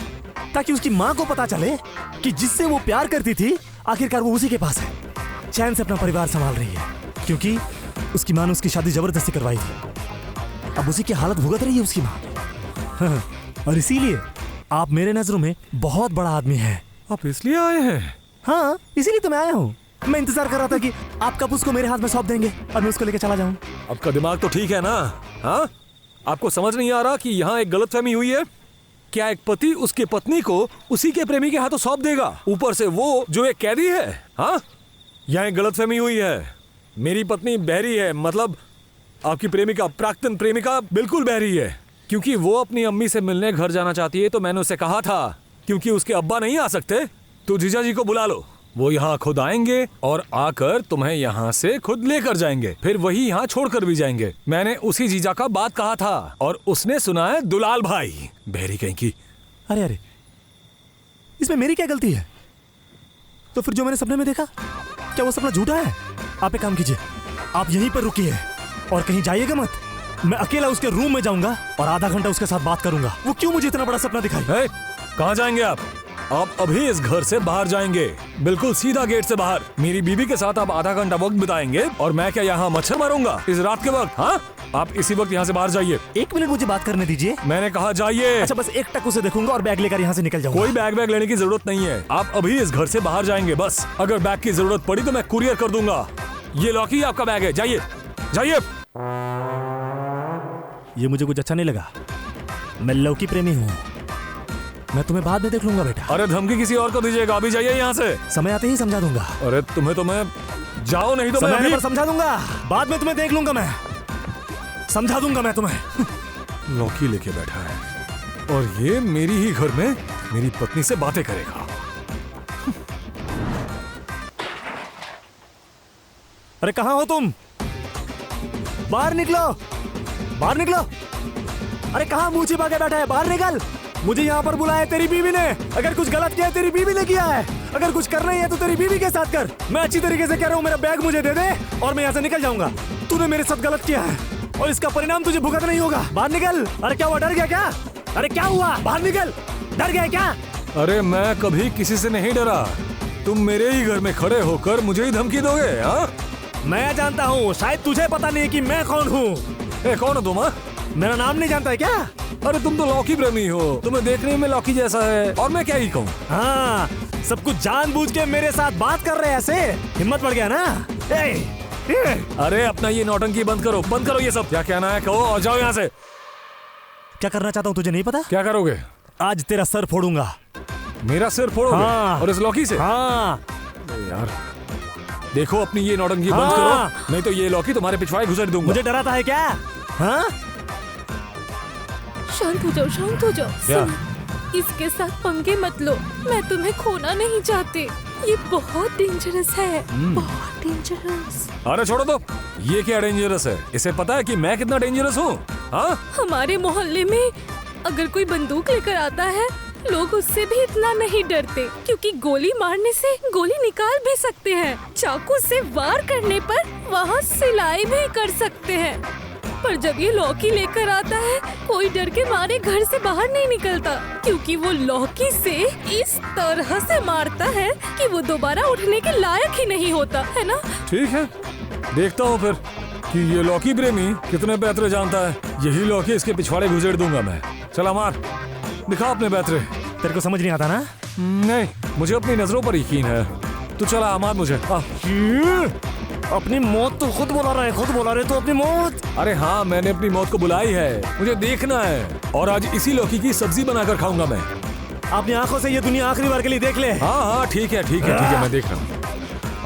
ताकि उसकी माँ को पता चले कि जिससे वो प्यार करती थी आखिरकार वो उसी के पास है, चैन से अपना परिवार संभाल रही है, क्योंकि उसकी माँ ने उसकी शादी जबरदस्ती करवाई थी। अब उसी की हालत भुगत रही है उसकी माँ। और इसीलिए आप मेरे नजरों में बहुत बड़ा आदमी है आप इसलिए आए हैं? हाँ, इसीलिए तो मैं आया हूँ। मैं इंतजार कर रहा था कि आप कब उसको मेरे हाथ में सौंप देंगे और मैं उसको लेके चला जाऊँ। आपका दिमाग तो ठीक है ना? हाँ, आपको समझ नहीं आ रहा कि यहाँ एक गलतफहमी हुई है? क्या एक पति उसकी पत्नी को उसी के प्रेमी के हाथों सौंप देगा, ऊपर से वो जो एक कैदी है? हाँ, यहाँ एक गलतफहमी हुई है। मेरी पत्नी बहरी है, मतलब आपकी प्रेमिका, प्राक्तन प्रेमिका बिल्कुल बहरी है, क्योंकि वो अपनी अम्मी से मिलने घर जाना चाहती है। तो मैंने उसे कहा था क्योंकि उसके अब्बा नहीं आ सकते तो जीजा जी को बुला लो, वो यहाँ खुद आएंगे और आकर तुम्हें यहाँ से खुद लेकर जाएंगे, फिर वही यहाँ छोड़कर भी जाएंगे। मैंने उसी जीजा का बात कहा था और उसने सुना है दुलाल भाई। बहरी कहीं की। अरे अरे, इसमें मेरी क्या गलती है? तो फिर जो मैंने सपने में देखा, क्या वो सपना झूठा है? आप एक काम कीजिए, आप यहीं पर रुकिए और कहीं जाइएगा मत। मैं अकेला उसके रूम में जाऊंगा और आधा घंटा उसके साथ बात करूंगा। वो क्यों मुझे इतना बड़ा सपना दिखाई? कहाँ जाएंगे आप? आप अभी इस घर से बाहर जाएंगे, बिल्कुल सीधा गेट से बाहर। मेरी बीवी के साथ आप आधा घंटा वक्त बिताएंगे और मैं क्या यहाँ मच्छर मारूंगा इस रात के वक्त? हाँ, आप इसी वक्त यहाँ से बाहर जाइए। 1 मिनट मुझे बात करने दीजिए। मैंने कहा जाइए। अच्छा, बस एक टक उसे देखूंगा और बैग लेकर यहाँ से निकल जाऊंगा। कोई बैग लेने की जरूरत नहीं है, आप अभी इस घर से बाहर जाएंगे बस। अगर बैग की जरूरत पड़ी तो मैं कुरियर कर दूंगा। ये लॉकी आपका बैग है, जाइए जाइए। ये मुझे कुछ अच्छा नहीं लगा। मैं लौकी प्रेमी हूँ। मैं तुम्हें बाद में देख लूंगा बेटा। अरे धमकी किसी और को दीजिएगा, अभी जाइए यहाँ से। समय आते ही समझा दूंगा। अरे तुम्हें तो मैं जाओ, नहीं तो मैं समय अभी पर समझा दूंगा। बाद में तुम्हें देख लूंगा, मैं समझा दूंगा मैं तुम्हें। लौकी लेके बैठा है और ये मेरी ही घर में मेरी पत्नी से बातें करेगा। अरे कहाँ हो तुम? बाहर निकलो, बाहर निकलो। अरे कहाँ मुंह छिपा के बैठा है? बाहर निकल। मुझे यहाँ पर बुलाया तेरी बीवी ने। अगर कुछ गलत किया है तेरी बीवी ने किया है। अगर कुछ करना ही है तो तेरी बीवी के साथ कर। मैं अच्छी तरीके से कह रहा हूँ, मेरा बैग मुझे दे दे और मैं यहाँ से निकल जाऊंगा। तूने मेरे साथ गलत किया है और इसका परिणाम तुझे भुगतना नहीं होगा। बाहर निकल। अरे क्या हुआ, डर गया क्या? अरे क्या हुआ, बाहर निकल। डर गया क्या? अरे मैं कभी किसी से नहीं डरा, तुम मेरे ही घर में खड़े होकर मुझे ही धमकी दोगे? हाँ, मैं जानता हूँ, शायद तुझे पता नहीं कि मैं कौन हूँ। कौन हो तुम? मेरा नाम नहीं जानता है क्या? अरे तुम तो लौकी प्रेमी हो, तुम्हें देखने में लौकी जैसा है और मैं क्या ही कहूँ। हाँ, सब कुछ जानबूझ के मेरे साथ बात कर रहे हैं ऐसे? हिम्मत बढ़ गया ना? अरे अपना ये नौटंकी बंद करो, बंद करो ये सब। क्या कहना है कहो और जाओ यहाँ से। क्या करना चाहता हूँ तुझे नहीं पता? क्या करोगे? आज तेरा सर फोड़ूंगा। मेरा सिर फोड़ोगे? हाँ। और इस लौकी से? हाँ। यार देखो, अपनी ये नौटंकी बंद करो, नहीं तो ये लौकी तुम्हारे पिछवाड़े घुसेड़ दूंगा। मुझे डराता है क्या? हाँ? शांत हो जाओ, शांत हो जाओ। सुनो, इसके साथ पंगे मत लो, मैं तुम्हें खोना नहीं चाहती। ये बहुत डेंजरस है, बहुत डेंजरस। अरे छोड़ो तो, ये क्या डेंजरस है? इसे पता है कि मैं कितना डेंजरस हूँ? हाँ, हमारे मोहल्ले में अगर कोई बंदूक लेकर आता है, लोग उससे भी इतना नहीं डरते, क्योंकि गोली मारने से गोली निकाल भी सकते हैं। चाकू से वार करने पर वहाँ सिलाई भी कर सकते हैं। पर जब ये लौकी लेकर आता है, कोई डर के मारे घर से बाहर नहीं निकलता, क्योंकि वो लौकी से इस तरह से मारता है कि वो दोबारा उठने के लायक ही नहीं होता है ना? ठीक है, देखता हूँ फिर कि ये लौकी प्रेमी कितने पैतरे जानता है। यही लौकी इसके पिछवाड़े घुसेड़ दूंगा मैं। चला मार, दिखा अपने पैतरे। तेरे को समझ नहीं आता ना? नहीं, मुझे अपनी नजरों पर यकीन है। तू चला मार मुझे। अपनी मौत तो खुद बुला रहा है, खुद बुला रहे तो अपनी मौत। अरे हाँ, मैंने अपनी मौत को बुलाई है, मुझे देखना है। और आज इसी लौकी की सब्जी बनाकर खाऊंगा मैं। अपनी आंखों से ये दुनिया आखिरी बार के लिए देख ले। हाँ हाँ ठीक है ठीक है ठीक है, मैं देख रहा हूँ।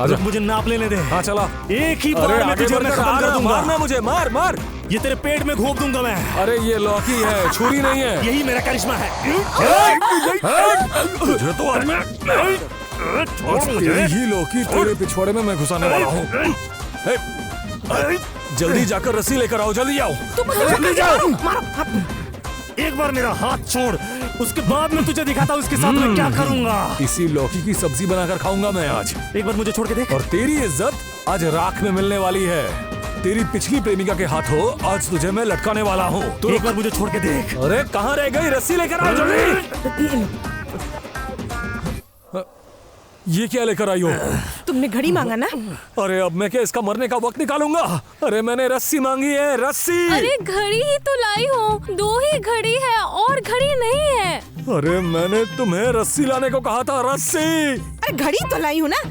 आजा, मुझे नाप लेने दे। हाँ चला। एक ही बार में तुझे मैं खत्म कर दूंगा। मारना मुझे, मार मार। ये तेरे पेट में घोप दूंगा मैं। अरे ये लौकी है, छुरी नहीं है। यही मेरा करिश्मा है। तुझे तो आज मैं यही लौकी तेरे पिछवाड़े में मैं घुसाने वाला हूँ। जल्दी जाकर रस्सी लेकर आओ, जल्दी आओ, जल्दी जाओ। एक बार मेरा हाथ छोड़, उसके बाद मैं तुझे दिखाता हूँ उसके साथ मैं क्या करूँगा। इसी लौकी की सब्जी बनाकर खाऊंगा मैं आज। एक बार मुझे छोड़ के देख। और तेरी इज्जत आज राख में मिलने वाली है। तेरी पिछली प्रेमिका के हाथों आज तुझे मैं लटकाने वाला हूँ। तो एक बार मुझे छोड़ के देख। अरे कहाँ रह गई? रस्सी लेकर आओ जल्दी। ये क्या लेकर आई हो? तुमने घड़ी मांगा ना? अरे अब मैं क्या इसका मरने का वक्त निकालूंगा? अरे मैंने रस्सी मांगी है, रस्सी। अरे घड़ी ही तो लाई हो, 2 ही घड़ी है और घड़ी नहीं है। अरे मैंने तुम्हें रस्सी लाने को कहा था, रस्सी। अरे घड़ी तो लाई हूँ ना।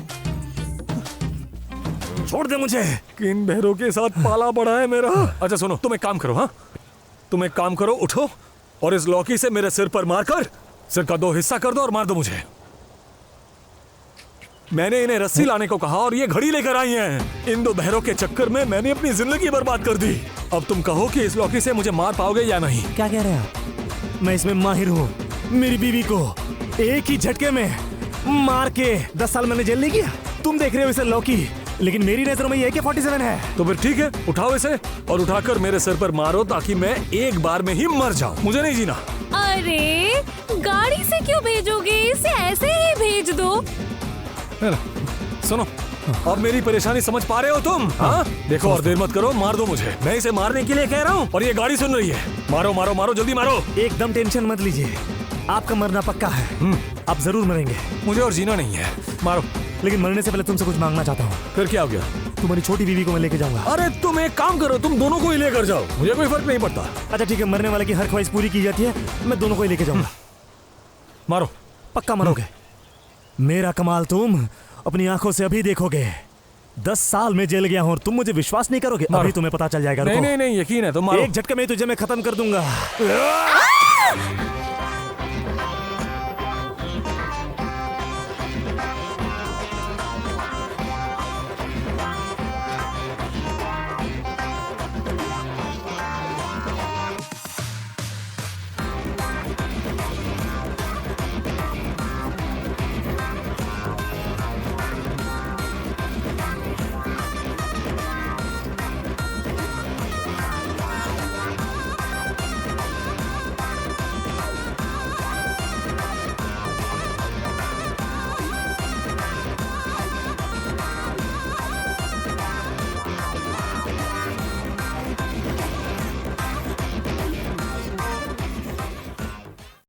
छोड़ दे मुझे। किन बहरों के साथ पाला पड़ा है मेरा। अच्छा सुनो, तुम एक काम करो, हाँ तुम एक काम करो, उठो और इस लौकी से मेरे सिर पर मारकर सिर का 2 हिस्सा कर दो और मार दो मुझे। मैंने इन्हें रस्सी लाने को कहा और ये घड़ी लेकर आई हैं। इन 2 बहरों के चक्कर में मैंने अपनी जिंदगी बर्बाद कर दी। अब तुम कहो कि इस लौकी से मुझे मार पाओगे या नहीं? क्या कह रहे हैं आप? मैं इसमें माहिर हूँ। मेरी बीवी को एक ही झटके में मार के 10 साल मैंने जेल नहीं किया। तुम देख रहे हो इसे लौकी, लेकिन मेरी नजरों में ये AK-47 है। तो फिर ठीक है, उठाओ इसे और उठाकर मेरे सिर पर मारो ताकि मैं एक बार में ही मर जाऊं। मुझे नहीं जीना। अरे गाड़ी से क्यों भेजोगे, इसे ऐसे ही भेज दो। है ना? सुनो, अब मेरी परेशानी समझ पा रहे हो तुम? हाँ देखो और देर मत करो, मार दो मुझे। मैं इसे मारने के लिए कह रहा हूँ और ये गाड़ी सुन रही है। मारो मारो मारो, जल्दी मारो। एकदम टेंशन मत लीजिए, आपका मरना पक्का है। आप जरूर मरेंगे। मुझे और जीना नहीं है, मारो। लेकिन मरने से पहले तुमसे कुछ मांगना चाहता हूँ। फिर क्या हो गया? तुम्हारी छोटी बीवी को मैं लेके जाऊंगा। अरे तुम एक काम करो, तुम दोनों को ही लेकर जाओ, मुझे कोई फर्क नहीं पड़ता। अच्छा ठीक है, मरने वाले की हर ख्वाहिश पूरी की जाती है। मैं दोनों को ही लेके जाऊंगा। मारो। पक्का मरोगे। मेरा कमाल तुम अपनी आंखों से अभी देखोगे। 10 साल में जेल गया हूँ और तुम मुझे विश्वास नहीं करोगे। मारो। अभी तुम्हें पता चल जाएगा। नहीं रुको। नहीं नहीं, यकीन है, तुम मारो। एक झटके में तुझे मैं खत्म कर दूंगा।